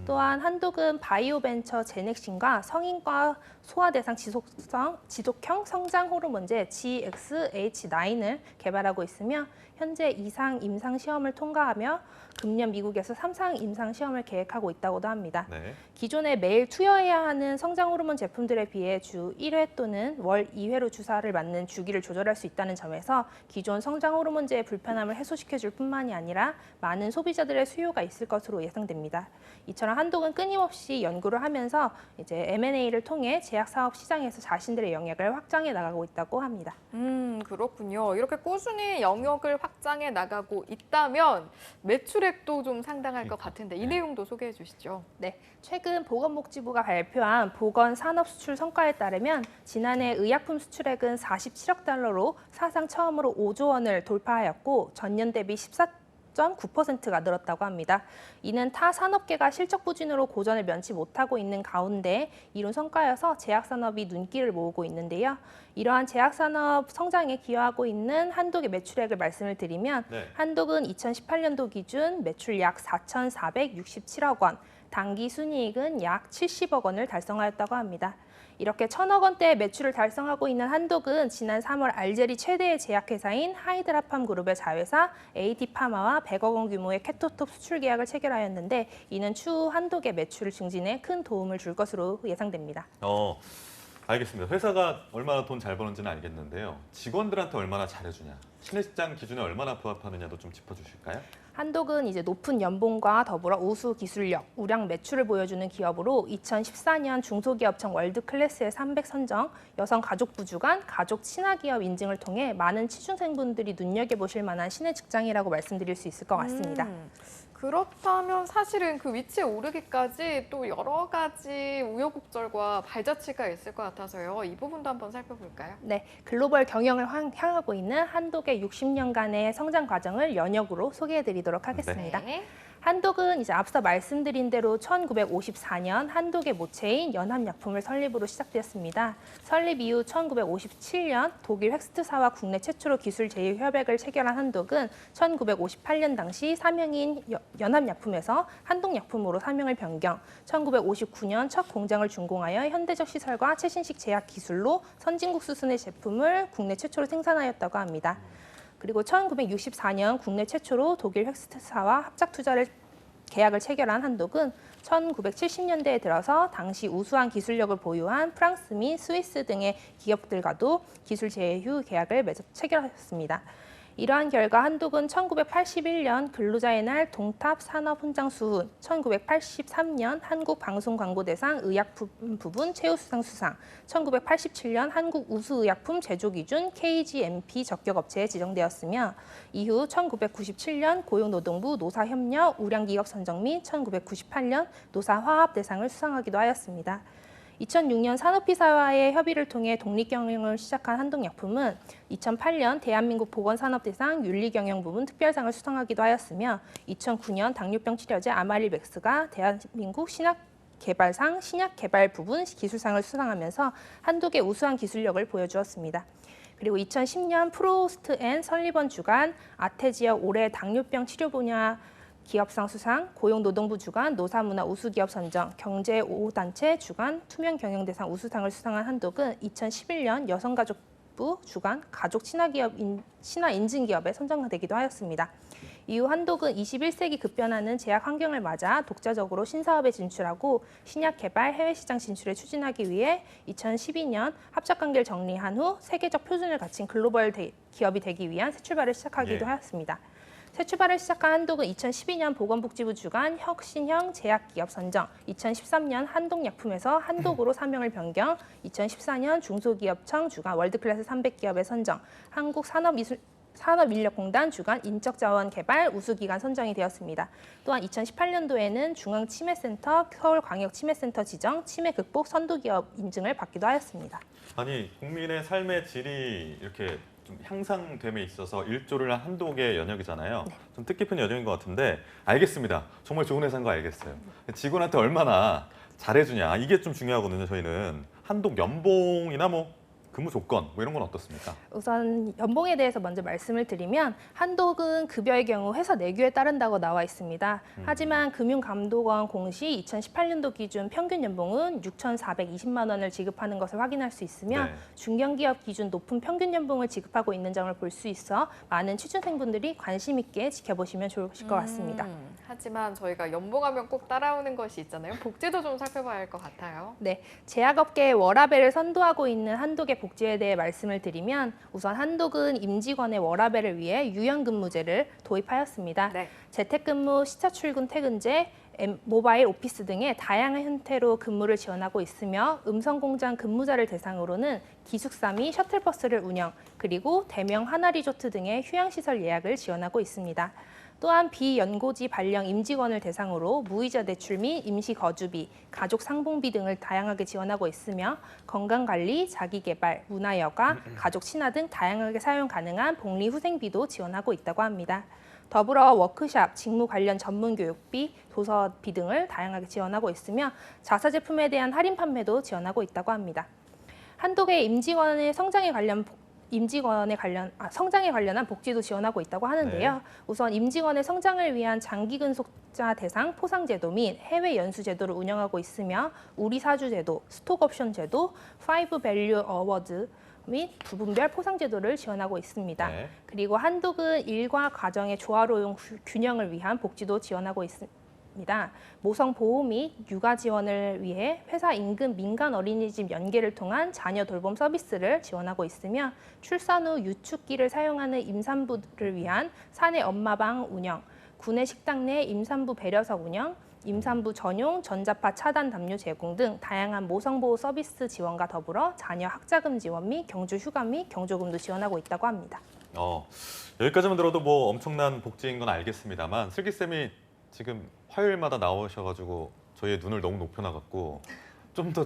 또한 한독은 바이오벤처 제넥신과 성인과 소아 대상 지속형 성장 호르몬제 GXH9을 개발하고 있으며 현재 임상 시험을 통과하며 금년 미국에서 3상 임상 시험을 계획하고 있다고도 합니다. 네. 기존에 매일 투여해야 하는 성장 호르몬 제품들에 비해 주 1회 또는 월 2회로 주사를 맞는 주기를 조절할 수 있다는 점에서 기존 성장 호르몬제의 불편함을 해소시켜줄 뿐만이 아니라 많은 소비자들의 수요가 있을 것으로 예상됩니다. 이처럼 한독은 끊임없이 연구를 하면서 이제 M&A를 통해 제약 사업 시장에서 자신들의 영역을 확장해 나가고 있다고 합니다. 그렇군요. 이렇게 꾸준히 영역을 확장해 나가고 있다면 매출액도 좀 상당할 것 같은데 이 내용도 소개해 주시죠. 네, 최근 보건복지부가 발표한 보건 산업 수출 성과에 따르면 지난해 의약품 수출액은 47억 달러로 사상 처음으로 5조 원을 돌파하였고 전년 대비 14.9%가 늘었다고 합니다. 이는 타 산업계가 실적 부진으로 고전을 면치 못하고 있는 가운데 이룬 성과여서 제약산업이 눈길을 모으고 있는데요. 이러한 제약산업 성장에 기여하고 있는 한독의 매출액을 말씀을 드리면 한독은 2018년도 기준 매출 약 4,467억 원, 당기 순이익은 약 70억 원을 달성하였다고 합니다. 이렇게 1,000억 원대의 매출을 달성하고 있는 한독은 지난 3월 알제리 최대의 제약회사인 하이드라팜 그룹의 자회사 AD파마와 100억 원 규모의 케토톱 수출 계약을 체결하였는데 이는 추후 한독의 매출 증진에 큰 도움을 줄 것으로 예상됩니다. 알겠습니다. 회사가 얼마나 돈 잘 버는지는 알겠는데요. 직원들한테 얼마나 잘해주냐, 신입장 기준에 얼마나 부합하느냐도 좀 짚어주실까요? 한독은 이제 높은 연봉과 더불어 우수 기술력, 우량 매출을 보여주는 기업으로 2014년 중소기업청 월드클래스의 300 선정, 여성가족부 주간, 가족 친화기업 인증을 통해 많은 취준생분들이 눈여겨보실 만한 신의 직장이라고 말씀드릴 수 있을 것 같습니다. 그렇다면 사실은 그 위치에 오르기까지 또 여러 가지 우여곡절과 발자취가 있을 것 같아서요. 이 부분도 한번 살펴볼까요? 네, 글로벌 경영을 향하고 있는 한독의 60년간의 성장 과정을 연역으로 소개해드리도록 하겠습니다. 네. 한독은 이제 앞서 말씀드린 대로 1954년 한독의 모체인 연합약품을 설립으로 시작되었습니다. 설립 이후 1957년 독일 획스트사와 국내 최초로 기술 제휴 협약을 체결한 한독은 1958년 당시 사명인 연합약품에서 한독약품으로 사명을 변경, 1959년 첫 공장을 준공하여 현대적 시설과 최신식 제약 기술로 선진국 수준의 제품을 국내 최초로 생산하였다고 합니다. 그리고 1964년 국내 최초로 독일 획스트사와 합작 투자를 계약을 체결한 한독은 1970년대에 들어서 당시 우수한 기술력을 보유한 프랑스 및 스위스 등의 기업들과도 기술 제휴 계약을 체결하였습니다. 이러한 결과 한독은 1981년 근로자의 날 동탑 산업 훈장 수훈, 1983년 한국 방송광고대상 의약품 부분 최우수상 수상, 1987년 한국 우수의약품 제조기준 KGMP 적격업체에 지정되었으며 이후 1997년 고용노동부 노사협력 우량기업 선정 및 1998년 노사화합대상을 수상하기도 하였습니다. 2006년 산업피사와의 협의를 통해 독립경영을 시작한 한독약품은 2008년 대한민국 보건산업대상 윤리경영 부분 특별상을 수상하기도 하였으며 2009년 당뇨병 치료제 아마릴맥스가 대한민국 신약개발상 신약개발 부분 기술상을 수상하면서 한독의 우수한 기술력을 보여주었습니다. 그리고 2010년 프로스트 앤 설리번 주간 아테지어 올해 당뇨병 치료 분야 기업상 수상, 고용노동부 주간 노사문화 우수기업 선정, 경제 5단체 주간 투명경영대상 우수상을 수상한 한독은 2011년 여성가족부 주간 가족 친화 인증기업에 선정되기도 하였습니다. 이후 한독은 21세기 급변하는 제약 환경을 맞아 독자적으로 신사업에 진출하고 신약 개발, 해외 시장 진출을 추진하기 위해 2012년 합작관계를 정리한 후 세계적 표준을 갖춘 글로벌 기업이 되기 위한 새 출발을 시작하기도 하였습니다. 새 출발을 시작한 한독은 2012년 보건복지부 주간 혁신형 제약기업 선정, 2013년 한독약품에서 한독으로 사명을 변경, 2014년 중소기업청 주간 월드클래스 300기업에 선정, 한국산업인력공단 주간 인적자원개발 우수기관 선정이 되었습니다. 또한 2018년도에는 중앙치매센터, 서울광역치매센터 지정 치매 극복 선도기업 인증을 받기도 하였습니다. 아니, 국민의 삶의 질이 이렇게 좀 향상됨에 있어서 일조를 한 한독의 연역이잖아요. 좀 뜻깊은 연역인 것 같은데 알겠습니다. 정말 좋은 회사인 거 알겠어요. 직원한테 얼마나 잘해주냐 이게 좀 중요하거든요. 저희는 한독 연봉이나 뭐 근무 조건 뭐 이런 건 어떻습니까? 우선 연봉에 대해서 먼저 말씀을 드리면 한독은 급여의 경우 회사 내규에 따른다고 나와 있습니다. 하지만 금융감독원 공시 2018년도 기준 평균 연봉은 6,420만 원을 지급하는 것을 확인할 수 있으며 네. 중견기업 기준 높은 평균 연봉을 지급하고 있는 점을 볼 수 있어 많은 취준생분들이 관심 있게 지켜보시면 좋으실 것 같습니다. 하지만 저희가 연봉하면 꼭 따라오는 것이 있잖아요. 복지도 좀 살펴봐야 할 것 같아요. 네, 제약업계의 워라밸을 선도하고 있는 한독의 복지에 대해 말씀을 드리면 우선 한독은 임직원의 워라밸을 위해 유연근무제를 도입하였습니다. 네. 재택근무, 시차 출근 퇴근제, 모바일 오피스 등의 다양한 형태로 근무를 지원하고 있으며 음성공장 근무자를 대상으로는 기숙사 및 셔틀버스를 운영, 그리고 대명 하나리조트 등의 휴양시설 예약을 지원하고 있습니다. 또한 비연고지 발령 임직원을 대상으로 무이자 대출 및 임시 거주비, 가족 상봉비 등을 다양하게 지원하고 있으며 건강관리, 자기개발, 문화여가, 가족 친화 등 다양하게 사용 가능한 복리 후생비도 지원하고 있다고 합니다. 더불어 워크샵, 직무 관련 전문 교육비, 도서비 등을 다양하게 지원하고 있으며 자사 제품에 대한 할인 판매도 지원하고 있다고 합니다. 한독의 임직원의 성장에 관련한 복지도 지원하고 있다고 하는데요. 네. 우선 임직원의 성장을 위한 장기 근속자 대상 포상 제도 및 해외 연수 제도를 운영하고 있으며 우리 사주 제도, 스톡 옵션 제도, 파이브 밸류 어워드 및 부분별 포상 제도를 지원하고 있습니다. 네. 그리고 한독은 일과 가정의 조화로운 균형을 위한 복지도 지원하고 있습니다. 모성 보호 및 육아 지원을 위해 회사 인근 민간 어린이집 연계를 통한 자녀 돌봄 서비스를 지원하고 있으며 출산 후 유축기를 사용하는 임산부를 위한 사내 엄마방 운영, 구내 식당 내 임산부 배려석 운영, 임산부 전용 전자파 차단 담요 제공 등 다양한 모성보호 서비스 지원과 더불어 자녀 학자금 지원 및 경주 휴가 및 경조금도 지원하고 있다고 합니다. 여기까지만 들어도 뭐 엄청난 복지인 건 알겠습니다만 슬기 쌤이 지금 화요일마다 나오셔가지고 저희의 눈을 너무 높여놔갖고 좀 더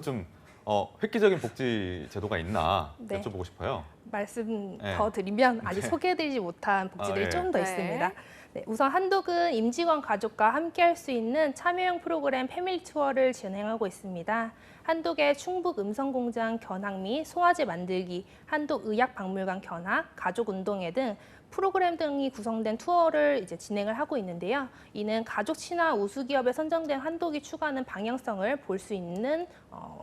획기적인 복지 제도가 있나 네. 여쭤보고 싶어요. 말씀 네. 더 드리면 아직 소개해드리지 못한 복지들이 예. 좀 더 네. 있습니다. 네, 우선 한독은 임직원 가족과 함께할 수 있는 참여형 프로그램 패밀리 투어를 진행하고 있습니다. 한독의 충북 음성공장 견학 및 소화제 만들기, 한독 의약박물관 견학, 가족운동회 등 프로그램 등이 구성된 투어를 이제 진행을 하고 있는데요. 이는 가족 친화 우수 기업에 선정된 한독이 추구하는 방향성을 볼 수 있는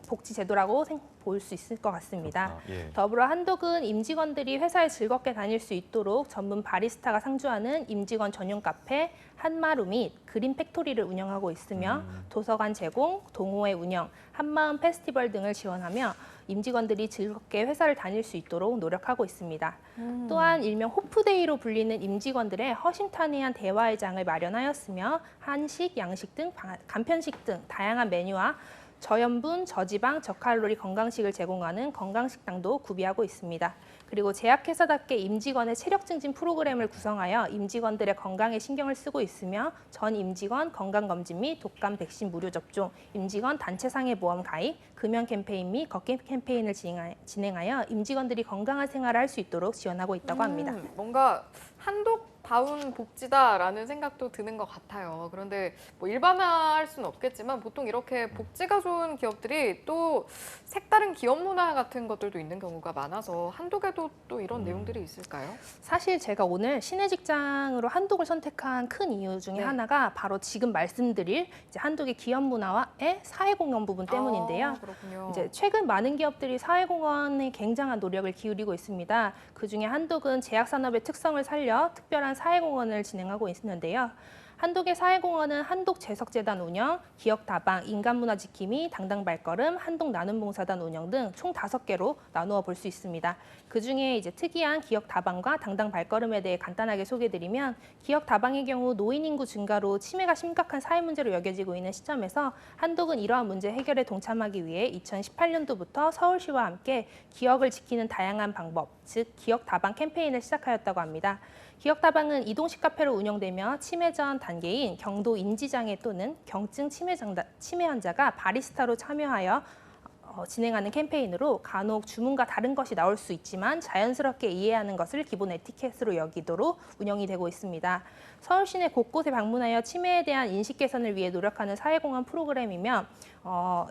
복지 제도라고 볼 수 있을 것 같습니다. 예. 더불어 한독은 임직원들이 회사에 즐겁게 다닐 수 있도록 전문 바리스타가 상주하는 임직원 전용 카페 한마루 및 그린 팩토리를 운영하고 있으며 도서관 제공, 동호회 운영, 한마음 페스티벌 등을 지원하며 임직원들이 즐겁게 회사를 다닐 수 있도록 노력하고 있습니다. 또한 일명 호프데이로 불리는 임직원들의 허심탄회한 대화의 장을 마련하였으며 한식, 양식 등 간편식 등 다양한 메뉴와 저염분, 저지방, 저칼로리 건강식을 제공하는 건강식당도 구비하고 있습니다. 그리고 제약회사답게 임직원의 체력 증진 프로그램을 구성하여 임직원들의 건강에 신경을 쓰고 있으며 전 임직원 건강검진 및 독감 백신 무료 접종, 임직원 단체상해 보험 가입, 금연 캠페인 및 걷기 캠페인을 진행하여 임직원들이 건강한 생활을 할 수 있도록 지원하고 있다고 합니다. 뭔가 한독다운 복지다라는 생각도 드는 것 같아요. 그런데 뭐 일반화할 수는 없겠지만 보통 이렇게 복지가 좋은 기업들이 또 색다른 기업 문화 같은 것들도 있는 경우가 많아서 한독에도 또 이런 내용들이 있을까요? 사실 제가 오늘 신의 직장으로 한독을 선택한 큰 이유 중에 네. 하나가 바로 지금 말씀드릴 이제 한독의 기업 문화와의 사회공헌 부분 때문인데요. 그렇군요. 이제 최근 많은 기업들이 사회공헌에 굉장한 노력을 기울이고 있습니다. 그중에 한독은 제약산업의 특성을 살려 특별한 사회공헌을 진행하고 있는데요. 한독의 사회공헌은 한독재석재단 운영, 기억다방, 인간문화 지킴이, 당당발걸음, 한독나눔봉사단 운영 등 총 5개로 나누어 볼 수 있습니다. 그중에 이제 특이한 기억다방과 당당발걸음에 대해 간단하게 소개드리면 기억다방의 경우 노인 인구 증가로 치매가 심각한 사회 문제로 여겨지고 있는 시점에서 한독은 이러한 문제 해결에 동참하기 위해 2018년도부터 서울시와 함께 기억을 지키는 다양한 방법, 즉 기억다방 캠페인을 시작하였다고 합니다. 기억다방은 이동식 카페로 운영되며 치매 전 단계인 경도 인지장애 또는 경증 치매 환자가 바리스타로 참여하여 진행하는 캠페인으로 간혹 주문과 다른 것이 나올 수 있지만 자연스럽게 이해하는 것을 기본 에티켓으로 여기도록 운영이 되고 있습니다. 서울 시내 곳곳에 방문하여 치매에 대한 인식 개선을 위해 노력하는 사회공헌 프로그램이며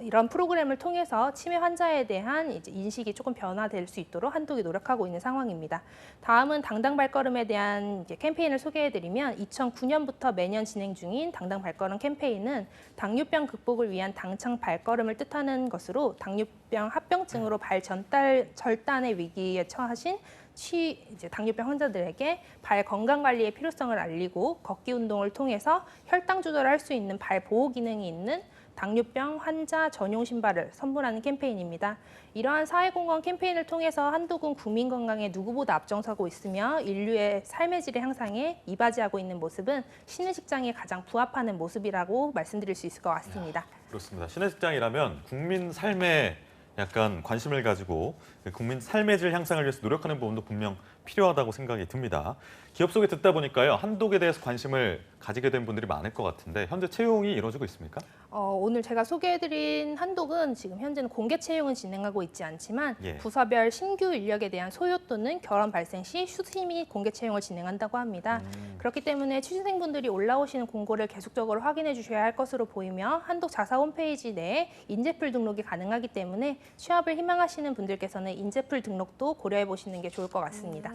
이런 프로그램을 통해서 치매 환자에 대한 이제 인식이 조금 변화될 수 있도록 한독이 노력하고 있는 상황입니다. 다음은 당당 발걸음에 대한 이제 캠페인을 소개해드리면 2009년부터 매년 진행 중인 당당 발걸음 캠페인은 당뇨병 극복을 위한 당찬 발걸음을 뜻하는 것으로 당뇨병 합병증으로 발 절단의 위기에 처하신 이제 당뇨병 환자들에게 발 건강 관리의 필요성을 알리고 걷기 운동을 통해서 혈당 조절을 할 수 있는 발 보호 기능이 있는 당뇨병 환자 전용 신발을 선물하는 캠페인입니다. 이러한 사회공헌 캠페인을 통해서 한독은 국민 건강에 누구보다 앞장서고 있으며 인류의 삶의 질의 향상에 이바지하고 있는 모습은 신의직장에 가장 부합하는 모습이라고 말씀드릴 수 있을 것 같습니다. 그렇습니다. 신의직장이라면 국민 삶에 약간 관심을 가지고 국민 삶의 질 향상을 위해서 노력하는 부분도 분명 필요하다고 생각이 듭니다. 기업 소개 듣다 보니까요, 한독에 대해서 관심을 가지게 된 분들이 많을 것 같은데 현재 채용이 이루어지고 있습니까? 오늘 제가 소개해드린 한독은 지금 현재는 공개 채용은 진행하고 있지 않지만 예. 부서별 신규 인력에 대한 소요 또는 결함 발생 시 수시미 공개 채용을 진행한다고 합니다. 그렇기 때문에 취준생분들이 올라오시는 공고를 계속적으로 확인해 주셔야 할 것으로 보이며 한독 자사 홈페이지 내에 인재풀 등록이 가능하기 때문에 취업을 희망하시는 분들께서는 인재풀 등록도 고려해 보시는 게 좋을 것 같습니다.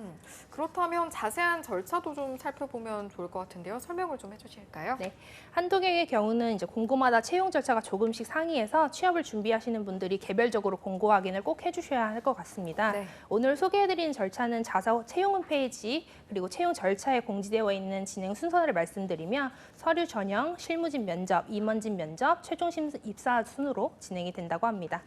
그렇다면 자세한 절차도 좀 살펴보면 좋을 것 같은데요. 설명을 좀 해주실까요? 네, 한독의 경우는 이제 공고마다 채용 절차가 조금씩 상이해서 취업을 준비하시는 분들이 개별적으로 공고 확인을 꼭 해주셔야 할 것 같습니다. 네. 오늘 소개해드린 절차는 자사 채용 홈페이지 그리고 채용 절차에 공지되어 있는 진행 순서를 말씀드리며 서류 전형, 실무진 면접, 임원진 면접, 최종 입사 순으로 진행이 된다고 합니다.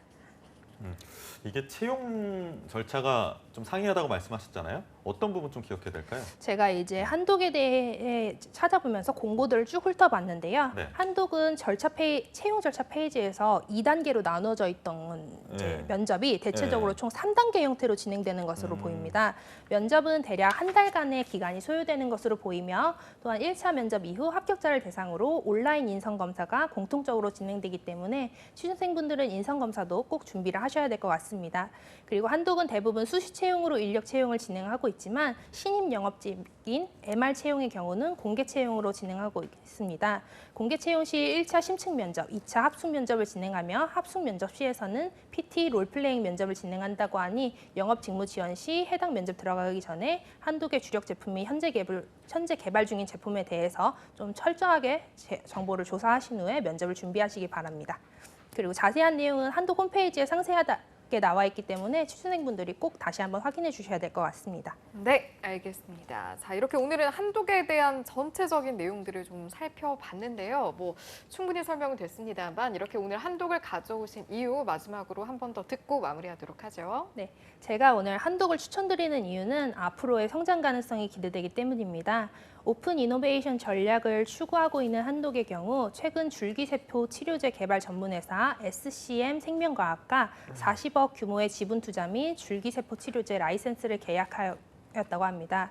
이게 채용 절차가 좀 상이하다고 말씀하셨잖아요. 어떤 부분 좀 기억해야 될까요? 제가 이제 한독에 대해 찾아보면서 공고들을 쭉 훑어봤는데요. 네. 한독은 채용 절차 페이지에서 2단계로 나눠져 있던 이제 네. 면접이 대체적으로 네. 총 3단계 형태로 진행되는 것으로 보입니다. 면접은 대략 한 달간의 기간이 소요되는 것으로 보이며 또한 1차 면접 이후 합격자를 대상으로 온라인 인성검사가 공통적으로 진행되기 때문에 취준생분들은 인성검사도 꼭 준비를 하셔야 될 것 같습니다. 그리고 한독은 대부분 수시 채용으로 인력 채용을 진행하고 있지만 신입 영업직인 MR 채용의 경우는 공개 채용으로 진행하고 있습니다. 공개 채용 시 1차 심층 면접, 2차 합숙 면접을 진행하며 합숙 면접 시에서는 PT 롤플레잉 면접을 진행한다고 하니 영업 직무 지원 시 해당 면접 들어가기 전에 한독의 주력 제품이 현재 개발 중인 제품에 대해서 좀 철저하게 정보를 조사하신 후에 면접을 준비하시기 바랍니다. 그리고 자세한 내용은 한독 홈페이지에 상세하게 나와 있기 때문에 취준생분들이 꼭 다시 한번 확인해 주셔야 될 것 같습니다. 네, 알겠습니다. 자, 이렇게 오늘은 한독에 대한 전체적인 내용들을 좀 살펴봤는데요. 뭐 충분히 설명은 됐습니다만 이렇게 오늘 한독을 가져오신 이유 마지막으로 한 번 더 듣고 마무리하도록 하죠. 네, 제가 오늘 한독을 추천드리는 이유는 앞으로의 성장 가능성이 기대되기 때문입니다. 오픈 이노베이션 전략을 추구하고 있는 한독의 경우 최근 줄기세포 치료제 개발 전문회사 SCM 생명과학과 40억 규모의 지분 투자 및 줄기세포 치료제 라이센스를 계약하였다고 합니다.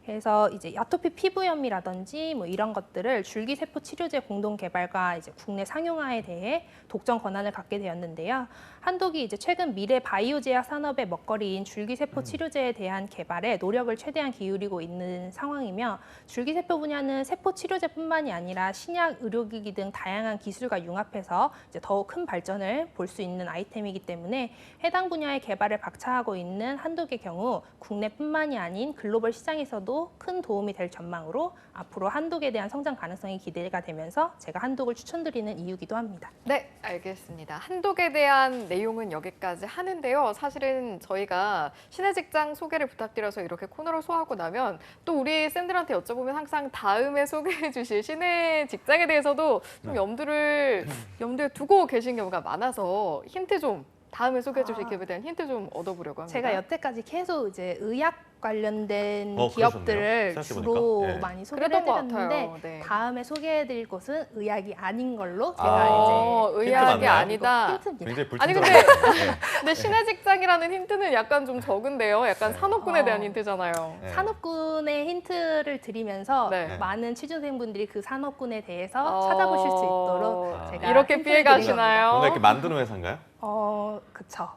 그래서 이제 아토피 피부염이라든지 뭐 이런 것들을 줄기세포 치료제 공동 개발과 이제 국내 상용화에 대해 독점 권한을 갖게 되었는데요. 한독이 이제 최근 미래 바이오 제약 산업의 먹거리인 줄기세포 치료제에 대한 개발에 노력을 최대한 기울이고 있는 상황이며 줄기세포 분야는 세포 치료제뿐만이 아니라 신약, 의료기기 등 다양한 기술과 융합해서 이제 더욱 큰 발전을 볼 수 있는 아이템이기 때문에 해당 분야의 개발을 박차하고 있는 한독의 경우 국내뿐만이 아닌 글로벌 시장에서도 큰 도움이 될 전망으로 앞으로 한독에 대한 성장 가능성이 기대가 되면서 제가 한독을 추천드리는 이유기도 합니다. 네, 알겠습니다. 한독에 대한 내용은 여기까지 하는데요. 사실은 저희가 신의직장 소개를 부탁드려서 이렇게 코너를 소화하고 나면 또 우리 쌤들한테 여쭤보면 항상 다음에 소개해 주실 신의직장에 대해서도 좀 염두에 두고 계신 경우가 많아서 힌트 좀 다음에 소개해 주실 기업에 대한 힌트 좀 얻어보려고 합니다. 제가 여태까지 계속 이제 의학 관련된 그러셨네요. 기업들을 생각해보니까. 주로 네. 많이 소개를 그랬던 것 해드렸는데 같아요. 네. 다음에 소개해드릴 곳은 의학이 아닌 걸로 제가 이제 의학이 맞나요? 아니다. 힌트입니다. 굉장히 아니, 불친절하네요. 근데 신의직장이라는 힌트는 약간 좀 적은데요. 약간 네. 산업군에 대한 힌트잖아요. 네. 산업군의 힌트를 드리면서 네. 많은 취준생분들이 그 산업군에 대해서 찾아보실 수 있도록 제가 이렇게 힌트를 피해 드린 가시나요? 뭔가 이렇게 만드는 회사인가요? 그쵸.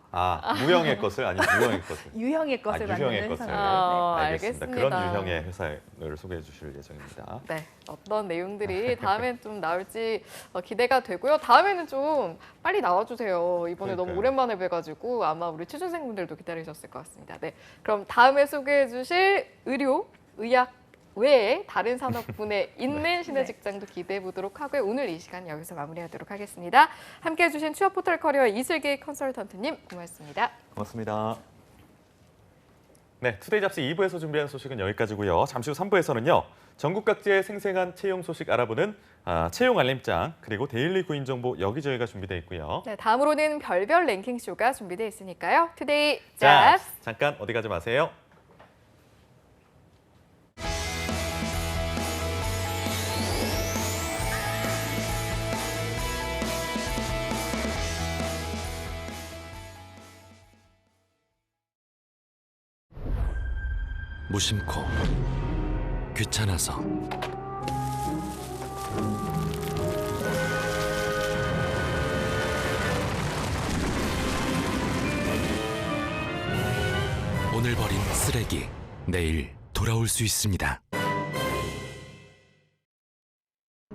무형의 것을 아니면 유형의 것을? 유형의 것을 만드는 유형의 것을. 회사입니다. 네, 알겠습니다. 그런 유형의 회사를 소개해 주실 예정입니다. 네, 어떤 내용들이 다음엔 좀 나올지 기대가 되고요. 다음에는 좀 빨리 나와주세요. 이번에 너무 그러니까요. 오랜만에 뵈가지고 아마 우리 취준생분들도 기다리셨을 것 같습니다. 네, 그럼 다음에 소개해 주실 의료, 의학 외에 다른 산업군에 있는 신의 직장도 기대해 보도록 하고요. 오늘 이 시간 여기서 마무리하도록 하겠습니다. 함께해 주신 취업 포털 커리어 이슬기 컨설턴트님 고맙습니다. 고맙습니다. 네, 투데이 잡스 2부에서 준비한 소식은 여기까지고요. 잠시 후 3부에서는요. 전국 각지의 생생한 채용 소식 알아보는 채용 알림장 그리고 데일리 구인 정보 여기저기가 준비되어 있고요. 네, 다음으로는 별별 랭킹 쇼가 준비되어 있으니까요. 투데이 잡스. 잠깐 어디 가지 마세요. 무심코 귀찮아서 오늘 버린 쓰레기 내일 돌아올 수 있습니다.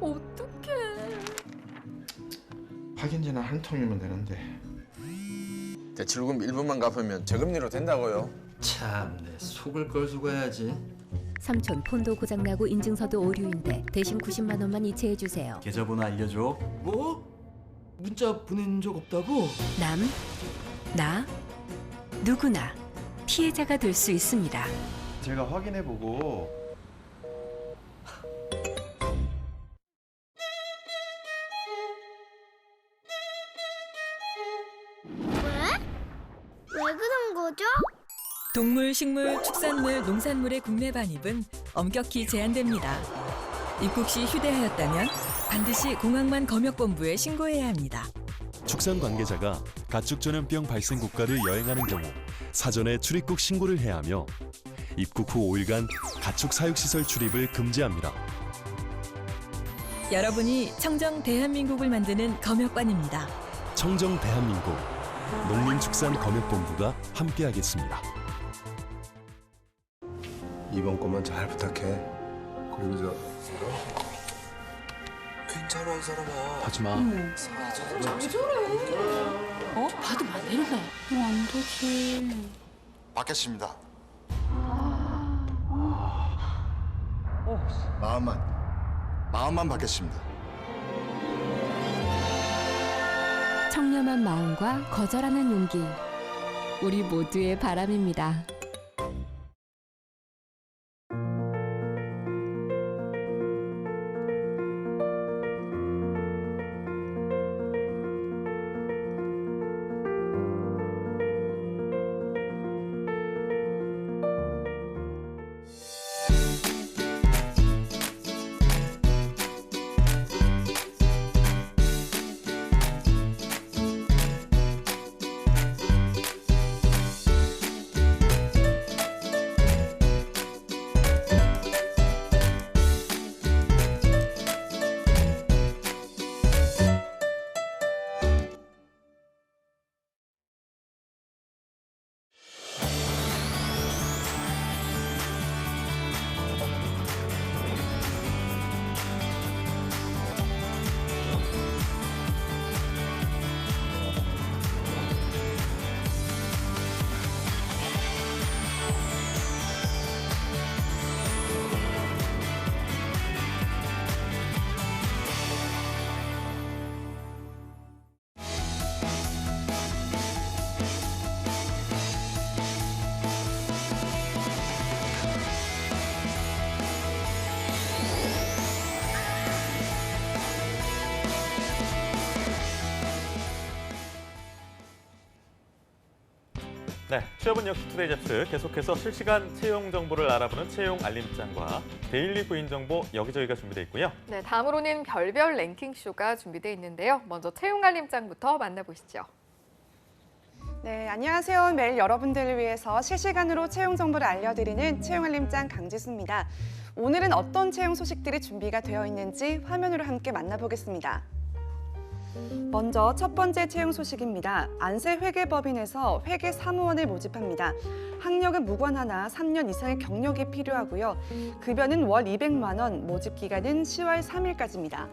어떡해. 확인제는 한 통이면 되는데. 대출금 일부만 갚으면 저금리로 된다고요. 참내 속을 걸수고 해야지. 삼촌 폰도 고장나고 인증서도 오류인데 대신 90만 원만 이체해 주세요. 계좌번호 알려줘. 뭐? 문자 보낸 적 없다고? 나, 누구나 피해자가 될 수 있습니다. 제가 확인해보고. 왜 그런 거죠? 동물, 식물, 축산물, 농산물의 국내 반입은 엄격히 제한됩니다. 입국 시 휴대하였다면 반드시 공항만 검역본부에 신고해야 합니다. 축산 관계자가 가축 전염병 발생 국가를 여행하는 경우 사전에 출입국 신고를 해야 하며 입국 후 5일간 가축 사육시설 출입을 금지합니다. 여러분이 청정 대한민국을 만드는 검역관입니다. 청정 대한민국 농림축산검역본부가 함께하겠습니다. 이번 것만 잘 부탁해. 그리고 괜찮아 이 사람아. 하지마. 왜 저래? 받으면 안 되는데. 안 되지. 받겠습니다. 마음만 받겠습니다. 청렴한 마음과 거절하는 용기. 우리 모두의 바람입니다. 네, 취업은 역시 투데이 잡스 계속해서 실시간 채용 정보를 알아보는 채용 알림장과 데일리 구인 정보 여기저기가 준비되어 있고요. 네, 다음으로는 별별 랭킹 쇼가 준비되어 있는데요. 먼저 채용 알림장부터 만나보시죠. 네, 안녕하세요. 매일 여러분들을 위해서 실시간으로 채용 정보를 알려드리는 채용 알림장 강지수입니다. 오늘은 어떤 채용 소식들이 준비가 되어 있는지 화면으로 함께 만나보겠습니다. 먼저 첫 번째 채용 소식입니다. 안세회계법인에서 회계사무원을 모집합니다. 학력은 무관하나 3년 이상의 경력이 필요하고요. 급여는 월 200만 원, 모집 기간은 10월 3일까지입니다.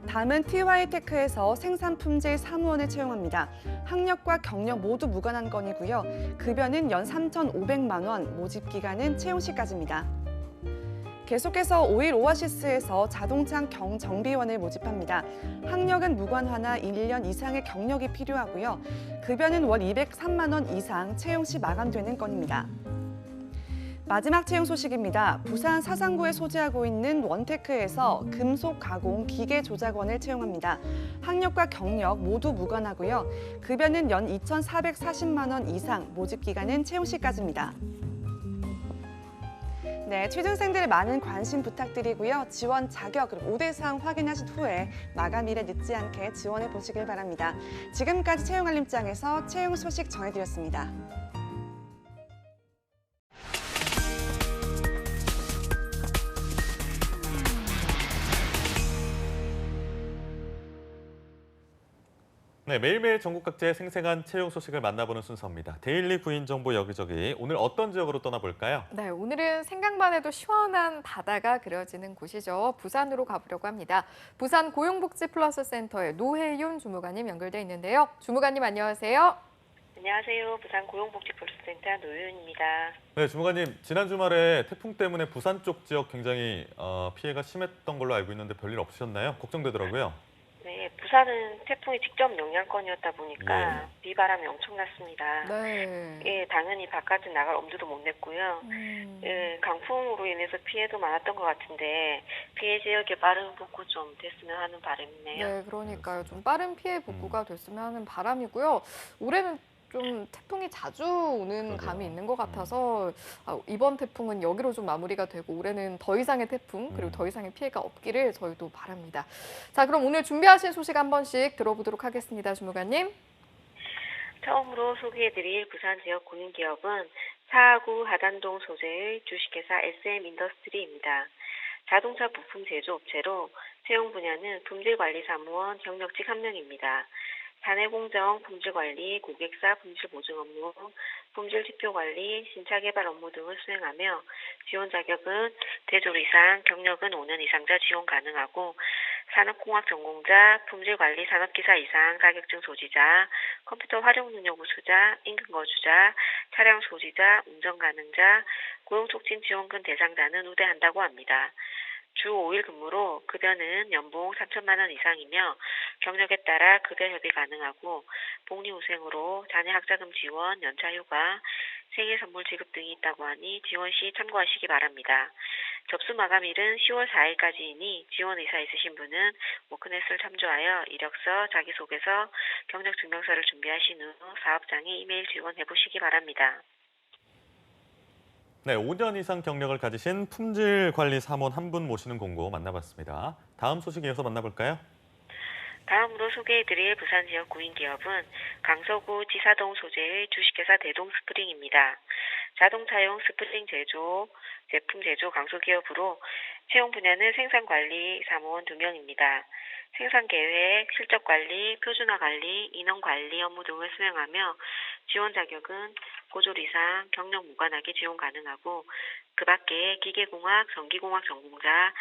다음은 TY테크에서 생산품질 사무원을 채용합니다. 학력과 경력 모두 무관한 건이고요. 급여는 연 3,500만 원, 모집 기간은 채용 시까지입니다. 계속해서 오일 오아시스에서 자동차 정비원을 모집합니다. 학력은 무관하나 1년 이상의 경력이 필요하고요. 급여는 월 203만 원 이상, 채용 시 마감되는 건입니다. 마지막 채용 소식입니다. 부산 사상구에 소재하고 있는 원테크에서 금속 가공 기계 조작원을 채용합니다. 학력과 경력 모두 무관하고요. 급여는 연 2,440만 원 이상, 모집 기간은 채용 시까지입니다. 네, 취준생들의 많은 관심 부탁드리고요. 지원 자격 그리고 우대사항 확인하신 후에 마감일에 늦지 않게 지원해 보시길 바랍니다. 지금까지 채용알림장에서 채용 소식 전해드렸습니다. 네, 매일매일 전국 각지의 생생한 채용 소식을 만나보는 순서입니다. 데일리 구인 정보 여기저기. 오늘 어떤 지역으로 떠나볼까요? 네, 오늘은 생각만 해도 시원한 바다가 그려지는 곳이죠. 부산으로 가보려고 합니다. 부산 고용복지플러스센터의 노혜윤 주무관님 연결돼 있는데요. 주무관님 안녕하세요. 안녕하세요. 부산 고용복지플러스센터 노혜윤입니다. 네, 주무관님. 지난 주말에 태풍 때문에 부산 쪽 지역 굉장히 피해가 심했던 걸로 알고 있는데 별일 없으셨나요? 걱정되더라고요. 네, 부산은 태풍이 직접 영향권이었다 보니까 비바람이 엄청났습니다. 네. 예, 당연히 바깥에 나갈 엄두도 못 냈고요. 예, 강풍으로 인해서 피해도 많았던 것 같은데 피해 지역에 빠른 복구 좀 됐으면 하는 바람이네요. 네, 그러니까요. 좀 빠른 피해 복구가 됐으면 하는 바람이고요. 올해는 좀 태풍이 자주 오는 감이 있는 것 같아서 이번 태풍은 여기로 좀 마무리가 되고 올해는 더 이상의 태풍 그리고 더 이상의 피해가 없기를 저희도 바랍니다. 자, 그럼 오늘 준비하신 소식 한 번씩 들어보도록 하겠습니다. 주무관님. 처음으로 소개해드릴 부산 지역 공인기업은 사하구 하단동 소재의 주식회사 SM인더스트리입니다. 자동차 부품 제조업체로 채용 분야는 품질관리사무원 경력직 1명입니다. 사내공정, 품질관리, 고객사 품질보증 업무, 품질지표관리, 신차개발 업무 등을 수행하며 지원 자격은 대졸 이상, 경력은 5년 이상자 지원 가능하고 산업공학 전공자, 품질관리 산업기사 이상 자격증 소지자, 컴퓨터 활용 능력 우수자, 인근 거주자, 차량 소지자, 운전 가능자, 고용촉진 지원금 대상자는 우대한다고 합니다. 주 5일 근무로 급여는 연봉 3천만 원 이상이며 경력에 따라 급여 협의 가능하고 복리후생으로 자녀 학자금 지원, 연차휴가, 생일 선물 지급 등이 있다고 하니 지원 시 참고하시기 바랍니다. 접수 마감일은 10월 4일까지이니 지원 의사 있으신 분은 워크넷을 참조하여 이력서, 자기소개서, 경력증명서를 준비하신 후 사업장에 이메일 지원해 보시기 바랍니다. 네, 5년 이상 경력을 가지신 품질관리 사무원 한 분 모시는 공고 만나봤습니다. 다음 소식 이어서 만나볼까요? 다음으로 소개해드릴 부산 지역 구인기업은 강서구 지사동 소재의 주식회사 대동스프링입니다. 자동차용 스프링 제조, 제품 제조 강소기업으로 채용 분야는 생산관리 사무원 2명입니다. 생산계획, 실적관리, 표준화관리, 인원관리 업무 등을 수행하며 지원 자격은 고졸 이상, 경력 무관하게 지원 가능하고 그 밖에 기계공학, 전기공학 전공자,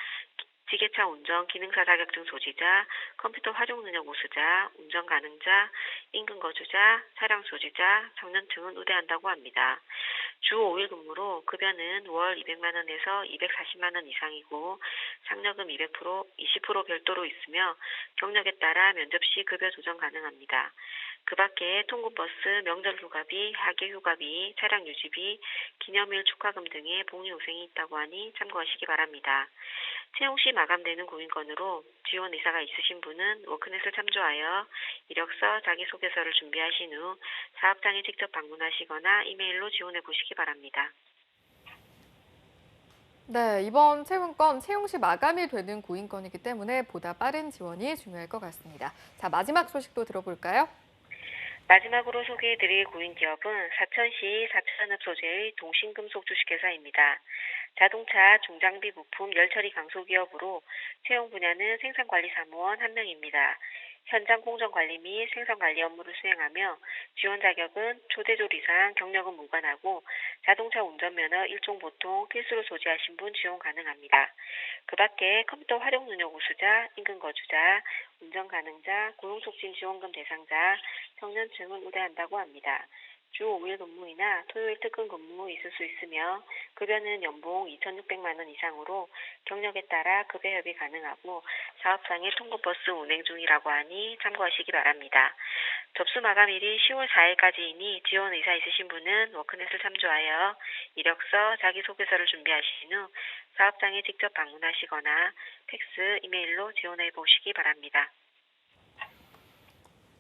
지게차 운전, 기능사 자격증 소지자, 컴퓨터 활용 능력 우수자, 운전 가능자, 인근 거주자, 차량 소지자, 청년층은 우대한다고 합니다. 주 5일 근무로 급여는 월 200만 원에서 240만 원 이상이고 상여금 200%, 20% 별도로 있으며 경력에 따라 면접 시 급여 조정 가능합니다. 그 밖에 통근버스, 명절휴가비, 학예휴가비, 차량 유지비, 기념일 축하금 등의 복리후생이 있다고 하니 참고하시기 바랍니다. 채용 시 마감되는 구인건으로 지원 의사가 있으신 분은 워크넷을 참조하여 이력서, 자기소개서를 준비하신 후 사업장에 직접 방문하시거나 이메일로 지원해 보시기 바랍니다. 네, 이번 채용건 채용 시 마감이 되는 구인건이기 때문에 보다 빠른 지원이 중요할 것 같습니다. 자, 마지막 소식도 들어볼까요? 마지막으로 소개해드릴 구인기업은 사천시 사천읍 소재의 동신금속 주식회사입니다. 자동차 중장비 부품 열처리 강소기업으로 채용 분야는 생산관리사무원 1명입니다. 현장 공정관리 및 생산관리 업무를 수행하며 지원 자격은 초대졸 이상 경력은 무관하고 자동차 운전면허 1종 보통 필수로 소지하신 분 지원 가능합니다. 그 밖에 컴퓨터 활용 능력 우수자, 인근 거주자, 운전 가능자, 고용촉진지원금 대상자, 청년층을 우대한다고 합니다. 주 5일 근무이나 토요일 특근 근무 있을 수 있으며 급여는 연봉 2,600만 원 이상으로 경력에 따라 급여 협의 가능하고 사업상의 통근버스 운행 중이라고 하니 참고하시기 바랍니다. 접수 마감일이 10월 4일까지이니 지원 의사 있으신 분은 워크넷을 참조하여 이력서, 자기소개서를 준비하신 후 사업장에 직접 방문하시거나 팩스, 이메일로 지원해 보시기 바랍니다.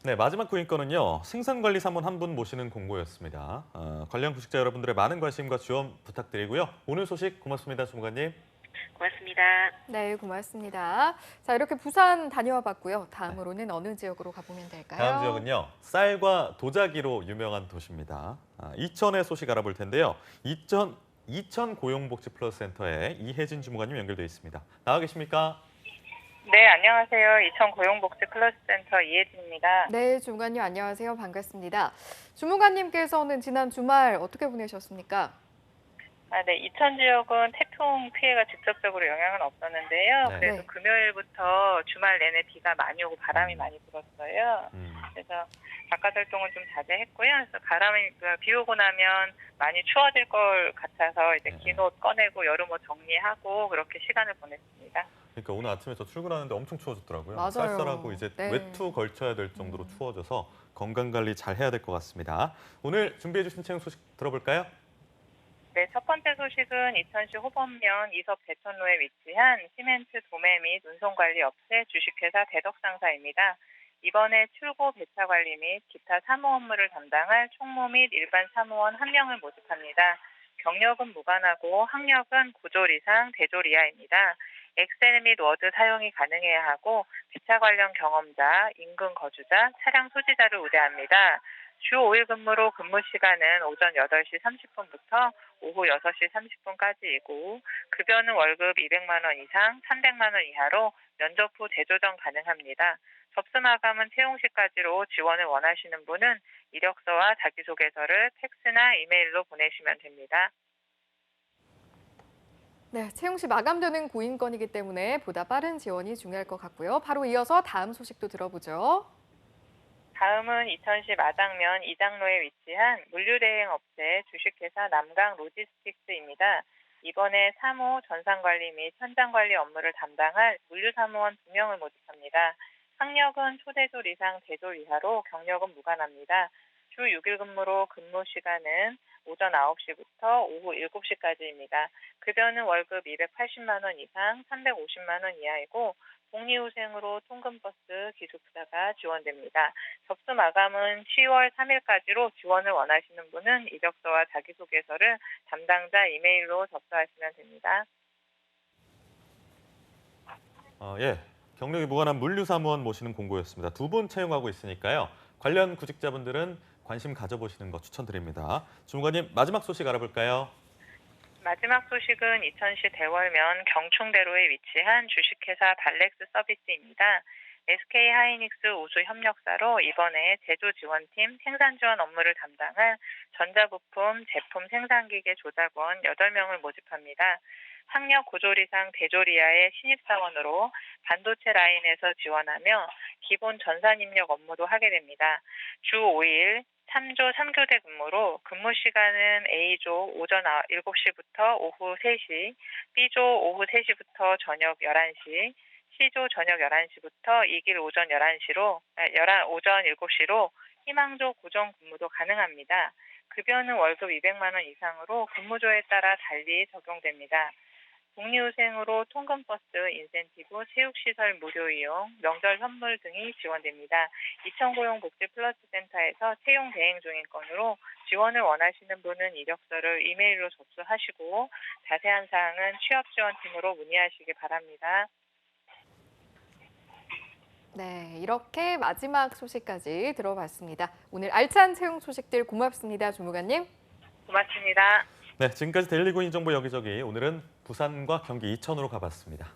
네, 마지막 구인권은요. 생산관리사무원 한 분 모시는 공고였습니다. 관련 구직자 여러분들의 많은 관심과 지원 부탁드리고요. 오늘 소식 고맙습니다, 주무관님. 고맙습니다. 네, 고맙습니다. 자, 이렇게 부산 다녀와 봤고요. 다음으로는 어느 지역으로 가보면 될까요? 다음 지역은요. 쌀과 도자기로 유명한 도시입니다. 이천의 소식 알아볼 텐데요. 이천 고용복지 플러스 센터에 이혜진 주무관님 연결돼 있습니다. 나와 계십니까? 네, 안녕하세요. 이천 고용복지 플러스 센터 이혜진입니다. 네, 주무관님 안녕하세요. 반갑습니다. 주무관님께서는 지난 주말 어떻게 보내셨습니까? 네, 이천 지역은 태풍 피해가 직접적으로 영향은 없었는데요. 네. 그래도 금요일부터 주말 내내 비가 많이 오고 바람이 많이 불었어요. 그래서 바깥 활동을 좀 자제했고요. 그래서 비 오고 나면 많이 추워질 걸 같아서 이제 긴 옷 꺼내고 여름 옷 정리하고 그렇게 시간을 보냈습니다. 그러니까 오늘 아침에 저 출근하는데 엄청 추워졌더라고요. 맞아요. 쌀쌀하고 이제 네. 외투 걸쳐야 될 정도로 추워져서 건강 관리 잘 해야 될 것 같습니다. 오늘 준비해 주신 채용 소식 들어볼까요? 네, 첫 번째 소식은 이천시 호범면 이섭 대천로에 위치한 시멘트 도매 및 운송관리 업체 주식회사 대덕상사입니다. 이번에 출고 배차 관리 및 기타 사무 업무를 담당할 총무 및 일반 사무원 1명을 모집합니다. 경력은 무관하고 학력은 9졸 이상 대졸 이하입니다. 엑셀 및 워드 사용이 가능해야 하고 배차 관련 경험자, 인근 거주자, 차량 소지자를 우대합니다. 주 5일 근무로 근무 시간은 오전 8시 30분부터 오후 6시 30분까지이고 급여는 월급 200만 원 이상 300만 원 이하로 면접 후 재조정 가능합니다. 접수 마감은 채용 시까지로 지원을 원하시는 분은 이력서와 자기소개서를 팩스나 이메일로 보내시면 됩니다. 네, 채용 시 마감되는 고인권이기 때문에 보다 빠른 지원이 중요할 것 같고요. 바로 이어서 다음 소식도 들어보죠. 다음은 이천시 마장면 이장로에 위치한 물류대행업체 주식회사 남강 로지스틱스입니다. 이번에 사무, 전산관리 및 현장관리 업무를 담당할 물류사무원 2명을 모집합니다. 학력은 초대졸 이상 대졸 이하로 경력은 무관합니다. 주 6일 근무로 근무 시간은 오전 9시부터 오후 7시까지입니다. 급여는 월급 280만 원 이상 350만 원 이하이고 복리후생으로 통근버스 기숙사가 지원됩니다. 접수 마감은 10월 3일까지로 지원을 원하시는 분은 이력서와 자기소개서를 담당자 이메일로 접수하시면 됩니다. 예, 경력이 무관한 물류사무원 모시는 공고였습니다. 2분 채용하고 있으니까요. 관련 구직자분들은 관심 가져보시는 거 추천드립니다. 주무관님, 마지막 소식 알아볼까요? 마지막 소식은 이천시 대월면 경충대로에 위치한 주식회사 발렉스 서비스입니다. SK하이닉스 우수 협력사로 이번에 제조지원팀 생산지원 업무를 담당할 전자부품 제품 생산기계 조작원 8명을 모집합니다. 학력 9졸 이상 대졸 이하의 신입사원으로 반도체 라인에서 지원하며 기본 전산 입력 업무도 하게 됩니다. 주 5일 3조 3교대 근무로 근무 시간은 A조 오전 7시부터 오후 3시, B조 오후 3시부터 저녁 11시, C조 저녁 11시부터 2길 오전 7시로 희망조 고정 근무도 가능합니다. 급여는 월급 200만 원 이상으로 근무조에 따라 달리 적용됩니다. 복리후생으로 통근버스, 인센티브, 체육시설 무료 이용, 명절 선물 등이 지원됩니다. 이천고용복지 플러스 센터에서 채용 대행 중인 건으로 지원을 원하시는 분은 이력서를 이메일로 접수하시고 자세한 사항은 취업지원팀으로 문의하시기 바랍니다. 네, 이렇게 마지막 소식까지 들어봤습니다. 오늘 알찬 채용 소식들 고맙습니다, 주무관님. 고맙습니다. 네, 지금까지 데일리 구인 정보 여기저기 오늘은 부산과 경기 이천으로 가봤습니다.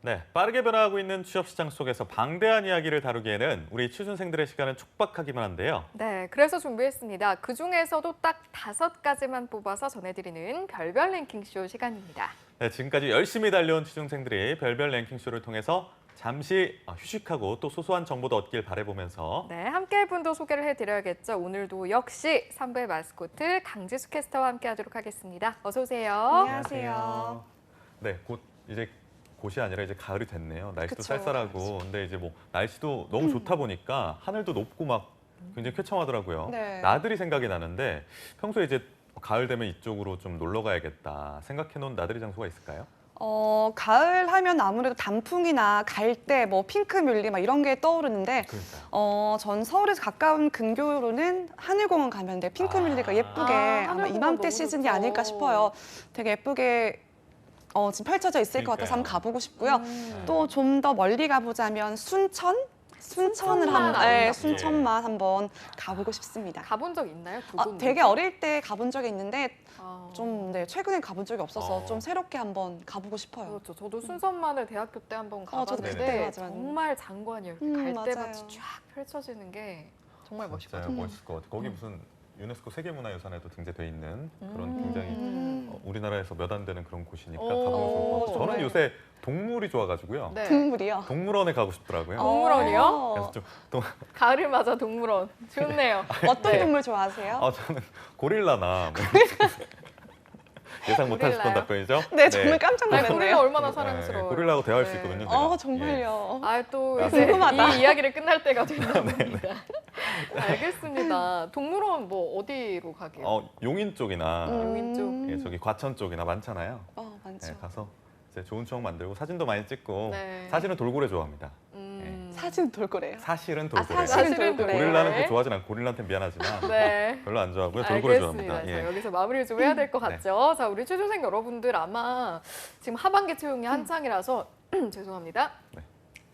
네, 빠르게 변화하고 있는 취업 시장 속에서 방대한 이야기를 다루기에는 우리 취준생들의 시간은 촉박하기만 한데요. 네, 그래서 준비했습니다. 그중에서도 딱 5가지만 뽑아서 전해드리는 별별 랭킹쇼 시간입니다. 네, 지금까지 열심히 달려온 취준생들이 별별 랭킹쇼를 통해서 잠시 휴식하고 또 소소한 정보도 얻길 바라보면서 네, 함께할 분도 소개를 해드려야겠죠. 오늘도 역시 3부의 마스코트 강지수 캐스터와 함께하도록 하겠습니다. 어서 오세요. 안녕하세요. 네, 곧이 아니라 이제 가을이 됐네요. 날씨도 그쵸, 쌀쌀하고 근데 이제 뭐 날씨도 너무 좋다 보니까 하늘도 높고 막 굉장히 쾌청하더라고요. 네. 나들이 생각이 나는데 평소에 이제 가을 되면 이쪽으로 좀 놀러 가야겠다 생각해놓은 나들이 장소가 있을까요? 가을 하면 아무래도 단풍이나 갈대, 뭐 핑크뮬리 막 이런 게 떠오르는데, 전 서울에서 가까운 근교로는 하늘공원 가면 돼. 핑크뮬리가 예쁘게 아마 이맘때 시즌이 아닐까 싶어요. 되게 예쁘게 지금 펼쳐져 있을 것 같아서 한번 가보고 싶고요. 또 좀 더 멀리 가보자면 순천을 순천만 한번 가보고 싶습니다. 가본 적 있나요? 되게 어릴 때 가본 적이 있는데 좀 최근에 가본 적이 없어서 좀 새롭게 한번 가보고 싶어요. 그렇죠. 저도 순천만을 대학교 때 한번 저도 가봤는데 그때 맞아요. 정말 장관이에요. 갈대밭이 쫙 펼쳐지는 게 정말 멋있거든요. 멋있을 것 같아요. 거기 무슨 유네스코 세계문화유산에도 등재돼 있는 그런 굉장히 우리나라에서 몇 안 되는 그런 곳이니까 가보면 좋을 것 같아요. 저는 요새 동물이 좋아가지고요. 네. 동물이요? 동물원에 가고 싶더라고요. 동물원이요? 그래서 좀 가을을 맞아 동물원. 좋네요. 어떤 동물 좋아하세요? 저는 고릴라나 예상 못하실 건 답변이죠? 네, 정말 깜짝 놀랐네요. 고릴라 얼마나 사랑스러워요. 고릴라하고 대화할 수 있거든요. 제가. 정말요. 또 이제 궁금하다. 이 이야기를 끝날 때가 됐나 봅니다. 알겠습니다. 동물원 뭐 어디로 가게요? 용인 쪽이나 용인 쪽. 예, 저기 과천 쪽이나 많잖아요. 많죠. 예, 가서 이제 좋은 추억 만들고 사진도 많이 찍고 네. 사실은 돌고래 좋아합니다. 사진 돌고래요? 사실은 돌고래. 사실은 돌고래. 고릴라는 그렇게 좋아하진 않고 고릴라한테 미안하지만 네. 별로 안 좋아하고요. 돌고래 알겠습니다. 좋아합니다. 자, 여기서 마무리를 좀 해야 될 것 같죠. 자, 우리 취준생 여러분들 아마 지금 하반기 채용이 한창이라서 죄송합니다.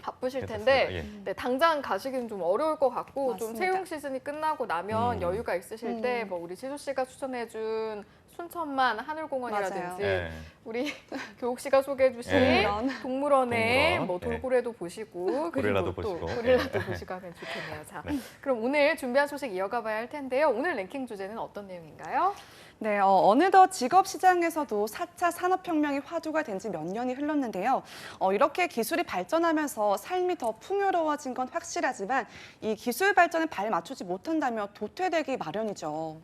바쁘실 텐데 당장 가시기는 좀 어려울 것 같고 좀 채용 시즌이 끝나고 나면 여유가 있으실 때 뭐 우리 지수 씨가 추천해준 순천만 하늘공원이라든지 우리 교욱 씨가 소개해주신 동물원에 뭐 돌고래도 보시고 고릴라도 그리고 또 보시고. 고릴라도 보시고 하면 좋겠네요. 자, 그럼 오늘 준비한 소식 이어가 봐야 할 텐데요. 오늘 랭킹 주제는 어떤 내용인가요? 네, 어느덧 직업 시장에서도 4차 산업혁명이 화두가 된 지 몇 년이 흘렀는데요. 이렇게 기술이 발전하면서 삶이 더 풍요로워진 건 확실하지만 이 기술 발전에 발 맞추지 못한다면 도태되기 마련이죠.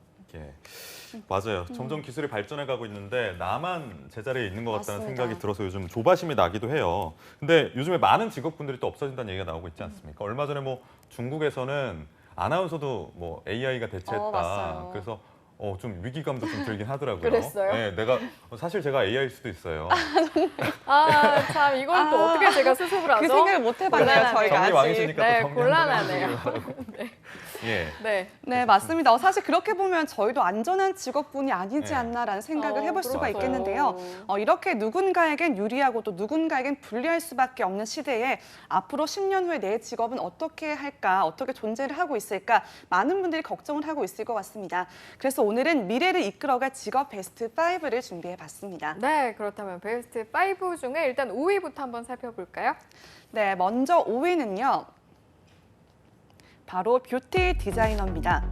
맞아요. 점점 기술이 발전해가고 있는데 나만 제자리에 있는 것 같다는 생각이 들어서 요즘 조바심이 나기도 해요. 근데 요즘에 많은 직업군들이 또 없어진다는 얘기가 나오고 있지 않습니까? 얼마 전에 뭐 중국에서는 아나운서도 뭐 AI가 대체했다. 그래서 좀 위기감도 좀 들긴 하더라고요. 그랬어요? 네, 사실 제가 AI일 수도 있어요. 참 이건 또 어떻게 제가 수습을 하죠? 그 생각을 못 해봤네요, 저희가 정리 아직. 왕이시니까 또 정리 곤란하네요. 네, 맞습니다. 사실 그렇게 보면 저희도 안전한 직업군이 아니지 않나라는 생각을 해볼 수가 있겠는데요. 이렇게 누군가에겐 유리하고 또 누군가에겐 불리할 수밖에 없는 시대에 앞으로 10년 후에 내 직업은 어떻게 할까, 어떻게 존재를 하고 있을까 많은 분들이 걱정을 하고 있을 것 같습니다. 그래서 오늘은 미래를 이끌어갈 직업 베스트 5를 준비해봤습니다. 네, 그렇다면 베스트 5 중에 일단 5위부터 한번 살펴볼까요? 네, 먼저 5위는요. 바로 뷰티 디자이너입니다.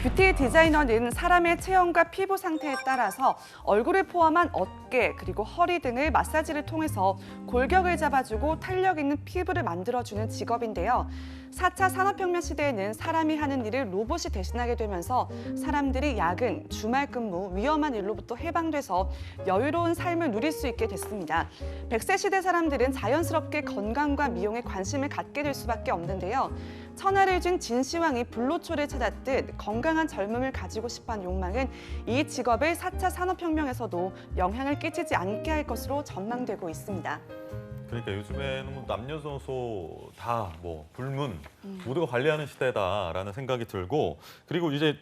뷰티 디자이너는 사람의 체형과 피부 상태에 따라서 얼굴을 포함한 어깨 그리고 허리 등을 마사지를 통해서 골격을 잡아주고 탄력 있는 피부를 만들어주는 직업인데요. 4차 산업혁명 시대에는 사람이 하는 일을 로봇이 대신하게 되면서 사람들이 야근, 주말 근무, 위험한 일로부터 해방돼서 여유로운 삶을 누릴 수 있게 됐습니다. 100세 시대 사람들은 자연스럽게 건강과 미용에 관심을 갖게 될 수밖에 없는데요. 천하를 준 진시황이 불로초를 찾았듯 건강한 젊음을 가지고 싶어하는 욕망은 이 직업을 4차 산업혁명에서도 영향을 끼치지 않게 할 것으로 전망되고 있습니다. 그러니까 요즘에는 뭐 남녀노소 다 뭐 불문 모두가 관리하는 시대다라는 생각이 들고 그리고 이제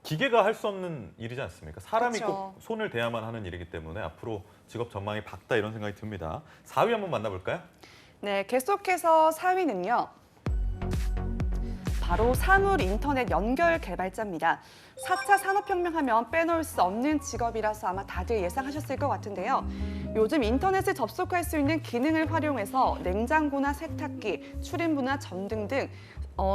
기계가 할 수 없는 일이지 않습니까? 사람이 꼭 손을 대야만 하는 일이기 때문에 앞으로 직업 전망이 밝다 이런 생각이 듭니다. 4위 한번 만나볼까요? 네, 계속해서 4위는요. 바로 사물 인터넷 연결 개발자입니다. 4차 산업혁명 하면 빼놓을 수 없는 직업이라서 아마 다들 예상하셨을 것 같은데요. 요즘 인터넷에 접속할 수 있는 기능을 활용해서 냉장고나 세탁기, 출입문화 전등 등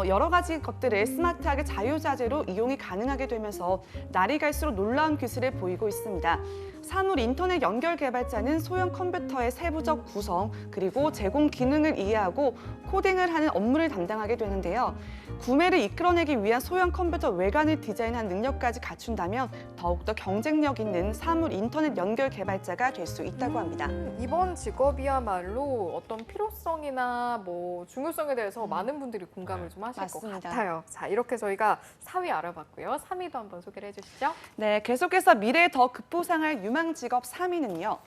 여러 가지 것들을 스마트하게 자유자재로 이용이 가능하게 되면서 날이 갈수록 놀라운 기술을 보이고 있습니다. 사물 인터넷 연결 개발자는 소형 컴퓨터의 세부적 구성 그리고 제공 기능을 이해하고 코딩을 하는 업무를 담당하게 되는데요. 구매를 이끌어내기 위한 소형 컴퓨터 외관을 디자인한 능력까지 갖춘다면 더욱더 경쟁력 있는 사물 인터넷 연결 개발자가 될 수 있다고 합니다. 이번 직업이야말로 어떤 필요성이나 뭐 중요성에 대해서 많은 분들이 공감을 좀 하실 맞습니다. 것 같아요. 자, 이렇게 저희가 4위 알아봤고요. 3위도 한번 소개를 해주시죠. 네, 계속해서 미래에 더 급부상할 유망 직업 3위는요.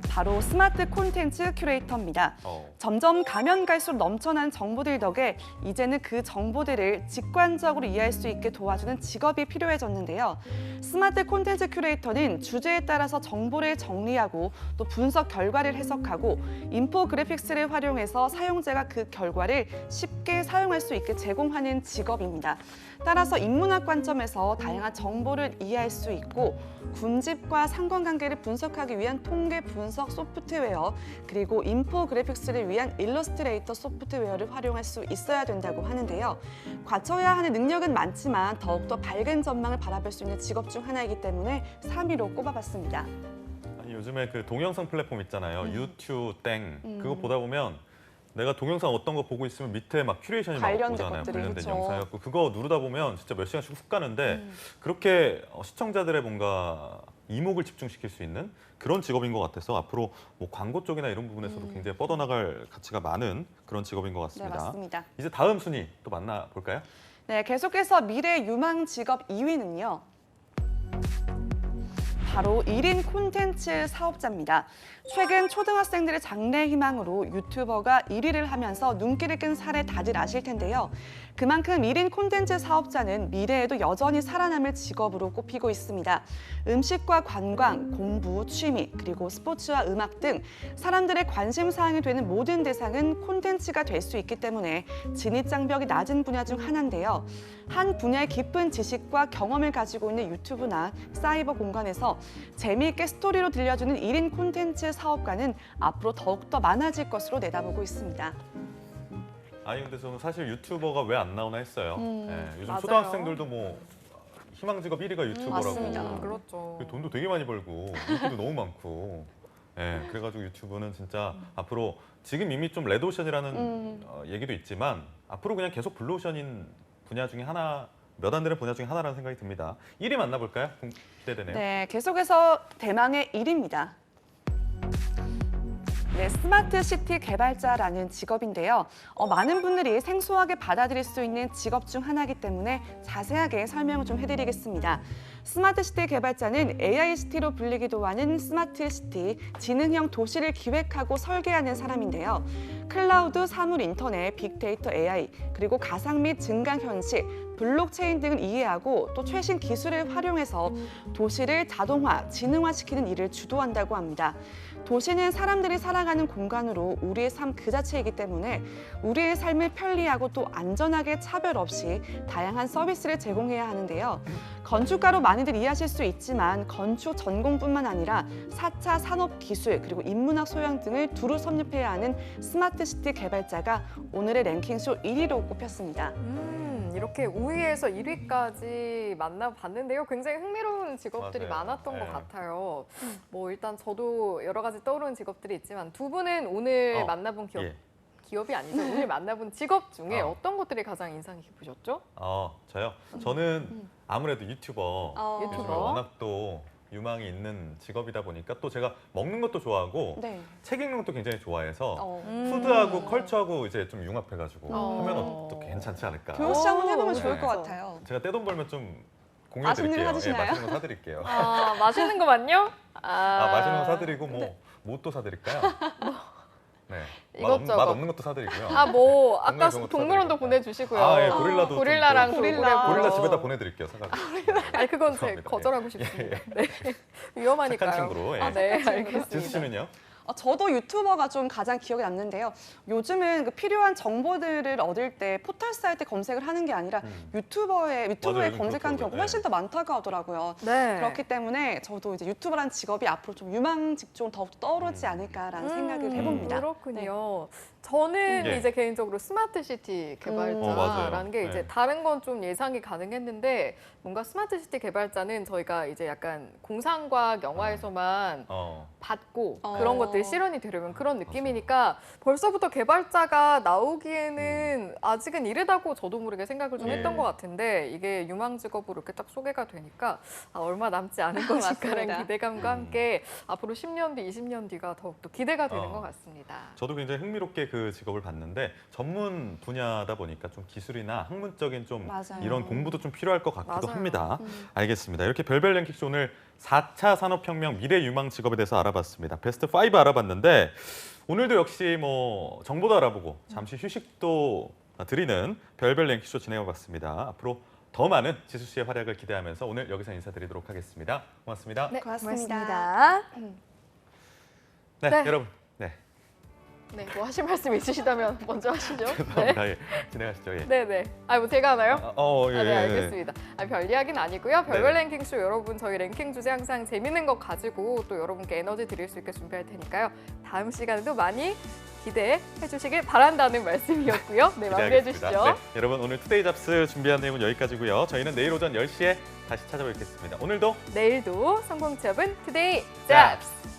바로 스마트 콘텐츠 큐레이터입니다. 점점 가면 갈수록 넘쳐난 정보들 덕에 이제는 그 정보들을 직관적으로 이해할 수 있게 도와주는 직업이 필요해졌는데요. 스마트 콘텐츠 큐레이터는 주제에 따라서 정보를 정리하고 또 분석 결과를 해석하고 인포그래픽스를 활용해서 사용자가 그 결과를 쉽게 사용할 수 있게 제공하는 직업입니다. 따라서 인문학 관점에서 다양한 정보를 이해할 수 있고 군집과 상관관계를 분석하기 위한 통계 분석 소프트웨어 그리고 인포그래픽스를 위한 일러스트레이터 소프트웨어를 활용할 수 있어야 된다고 하는데요. 갖춰야 하는 능력은 많지만 더욱더 밝은 전망을 바라볼 수 있는 직업 중 하나이기 때문에 3위로 꼽아봤습니다. 아니, 요즘에 그 동영상 플랫폼 있잖아요. 유튜브 땡 그거 보다 보면 내가 동영상 어떤 거 보고 있으면 밑에 막 큐레이션이 막 오잖아요. 관련된 그쵸. 영상이었고 그거 누르다 보면 진짜 몇 시간씩 훅 가는데 그렇게 시청자들의 뭔가 이목을 집중시킬 수 있는 그런 직업인 것 같아서 앞으로 뭐 광고 쪽이나 이런 부분에서도 굉장히 뻗어나갈 가치가 많은 그런 직업인 것 같습니다. 네, 맞습니다. 이제 다음 순위 또 만나볼까요? 네, 계속해서 미래 유망 직업 2위는요. 바로 1인 콘텐츠 사업자입니다. 최근 초등학생들의 장래 희망으로 유튜버가 1위를 하면서 눈길을 끈 사례 다들 아실 텐데요. 그만큼 1인 콘텐츠 사업자는 미래에도 여전히 살아남을 직업으로 꼽히고 있습니다. 음식과 관광, 공부, 취미, 그리고 스포츠와 음악 등 사람들의 관심 사항이 되는 모든 대상은 콘텐츠가 될 수 있기 때문에 진입장벽이 낮은 분야 중 하나인데요. 한 분야의 깊은 지식과 경험을 가지고 있는 유튜브나 사이버 공간에서 재미있게 스토리로 들려주는 1인 콘텐츠 사업가는 앞으로 더욱더 많아질 것으로 내다보고 있습니다. 아니 근데 저는 사실 유튜버가 왜 안 나오나 했어요. 예, 요즘 맞아요. 초등학생들도 뭐 희망 직업 1위가 유튜버라고. 맞습니다. 그렇죠. 돈도 되게 많이 벌고 인기도 너무 많고. 예, 그래가지고 유튜브는 진짜 앞으로 지금 이미 좀 레드오션이라는 얘기도 있지만 앞으로 그냥 계속 블루오션인 분야 중에 하나, 몇 안 되는 분야 중에 하나라는 생각이 듭니다. 1위 만나볼까요? 기대되네요. 네, 계속해서 대망의 1위입니다. 네, 스마트 시티 개발자라는 직업인데요. 많은 분들이 생소하게 받아들일 수 있는 직업 중 하나이기 때문에 자세하게 설명을 좀 해드리겠습니다. 스마트 시티 개발자는 AI 시티로 불리기도 하는 스마트 시티, 지능형 도시를 기획하고 설계하는 사람인데요. 클라우드, 사물 인터넷, 빅데이터 AI, 그리고 가상 및 증강 현실, 블록체인 등을 이해하고 또 최신 기술을 활용해서 도시를 자동화, 지능화시키는 일을 주도한다고 합니다. 도시는 사람들이 살아가는 공간으로 우리의 삶 그 자체이기 때문에 우리의 삶을 편리하고 또 안전하게 차별 없이 다양한 서비스를 제공해야 하는데요. 건축가로 많이들 이해하실 수 있지만 건축 전공뿐만 아니라 4차 산업 기술 그리고 인문학 소양 등을 두루 섭렵해야 하는 스마트 시티 개발자가 오늘의 랭킹쇼 1위로 꼽혔습니다. 이렇게 5위에서 1위까지 만나봤는데요. 굉장히 흥미로운 직업들이 맞아요. 많았던 네. 것 같아요. 뭐 일단 저도 여러 가지 떠오르는 직업들이 있지만 두 분은 오늘 만나본 기업이 아니죠. 오늘 만나본 직업 중에 어떤 것들이 가장 인상 깊으셨죠? 저요? 저는 아무래도 유튜버. 유튜버. 워낙 또 유망이 있는 직업이다 보니까 또 제가 먹는 것도 좋아하고 책 읽는 것도 굉장히 좋아해서 푸드하고 컬처하고 이제 좀 융합해가지고 하면 어떻게 괜찮지 않을까. 교우 씨 한번 해보면 좋을 것 같아요. 제가 떼돈 벌면 좀 공유해드릴게요. 맛있는 거 맛있는 거 사드릴게요. 맛있는 거만요? 맛있는 거 사드리고 뭐 또 사드릴까요? 네. 이것저것. 맛 없는 것도 사드리고요. 아까 동물원도 보내주시고요. 예, 고릴라도 고릴라랑 고릴라 집에다 보내드릴게요. 사가지고. 아니 그건 제 거절하고 싶습니다. 네. 위험하니까요. 착한 친구로. 네, 알겠습니다. 지수 씨는요? 저도 유튜버가 좀 가장 기억에 남는데요. 요즘은 그 필요한 정보들을 얻을 때 포털 사이트 검색을 하는 게 아니라 유튜브에 맞아요, 검색하는 그렇더라고요. 경우가 훨씬 더 많다고 하더라고요. 네. 그렇기 때문에 저도 이제 유튜버라는 직업이 앞으로 좀 유망 직종 더욱 떠오르지 않을까라는 생각을 해봅니다. 그렇군요. 저는 예. 이제 개인적으로 스마트 시티 개발자라는 맞아요. 게 이제 네. 다른 건 좀 예상이 가능했는데 뭔가 스마트 시티 개발자는 저희가 이제 약간 공상과학 영화에서만 받고 그런 것들이 실현이 되려면 그런 느낌이니까 벌써부터 개발자가 나오기에는 아직은 이르다고 저도 모르게 생각을 좀 했던 것 같은데 이게 유망 직업으로 이렇게 딱 소개가 되니까 얼마 남지 않은 것일까라는 맞습니다. 기대감과 함께 앞으로 10년 뒤, 20년 뒤가 더욱더 기대가 되는 것 같습니다. 저도 굉장히 흥미롭게 그 직업을 봤는데 전문 분야다 보니까 좀 기술이나 학문적인 좀 맞아요. 이런 공부도 좀 필요할 것 같기도 맞아요. 합니다. 알겠습니다. 이렇게 별별 랭킹쇼 오늘 4차 산업혁명 미래 유망 직업에 대해서 알아봤습니다. 베스트 5 알아봤는데 오늘도 역시 뭐 정보도 알아보고 잠시 휴식도 드리는 별별 랭킹쇼 진행해봤습니다. 앞으로 더 많은 지수 씨의 활약을 기대하면서 오늘 여기서 인사드리도록 하겠습니다. 고맙습니다. 네, 고맙습니다. 네, 네. 여러분. 네, 네, 뭐 하실 말씀 있으시다면 먼저 하시죠. 네. 감사합니다. 예, 진행하시죠. 예. 네네. 뭐 제가 하나요? 예, 네, 예, 알겠습니다. 별 이야기는 아니고요. 별별 네네. 랭킹쇼 여러분 저희 랭킹 주제 항상 재밌는 것 가지고 또 여러분께 에너지 드릴 수 있게 준비할 테니까요. 다음 시간에도 많이 기대해 주시길 바란다는 말씀이었고요. 네, 마무리해 기대하겠습니다. 주시죠. 네, 여러분 오늘 투데이 잡스 준비한 내용은 여기까지고요. 저희는 내일 오전 10시에 다시 찾아뵙겠습니다. 오늘도 내일도 성공 취업은 투데이 잡스.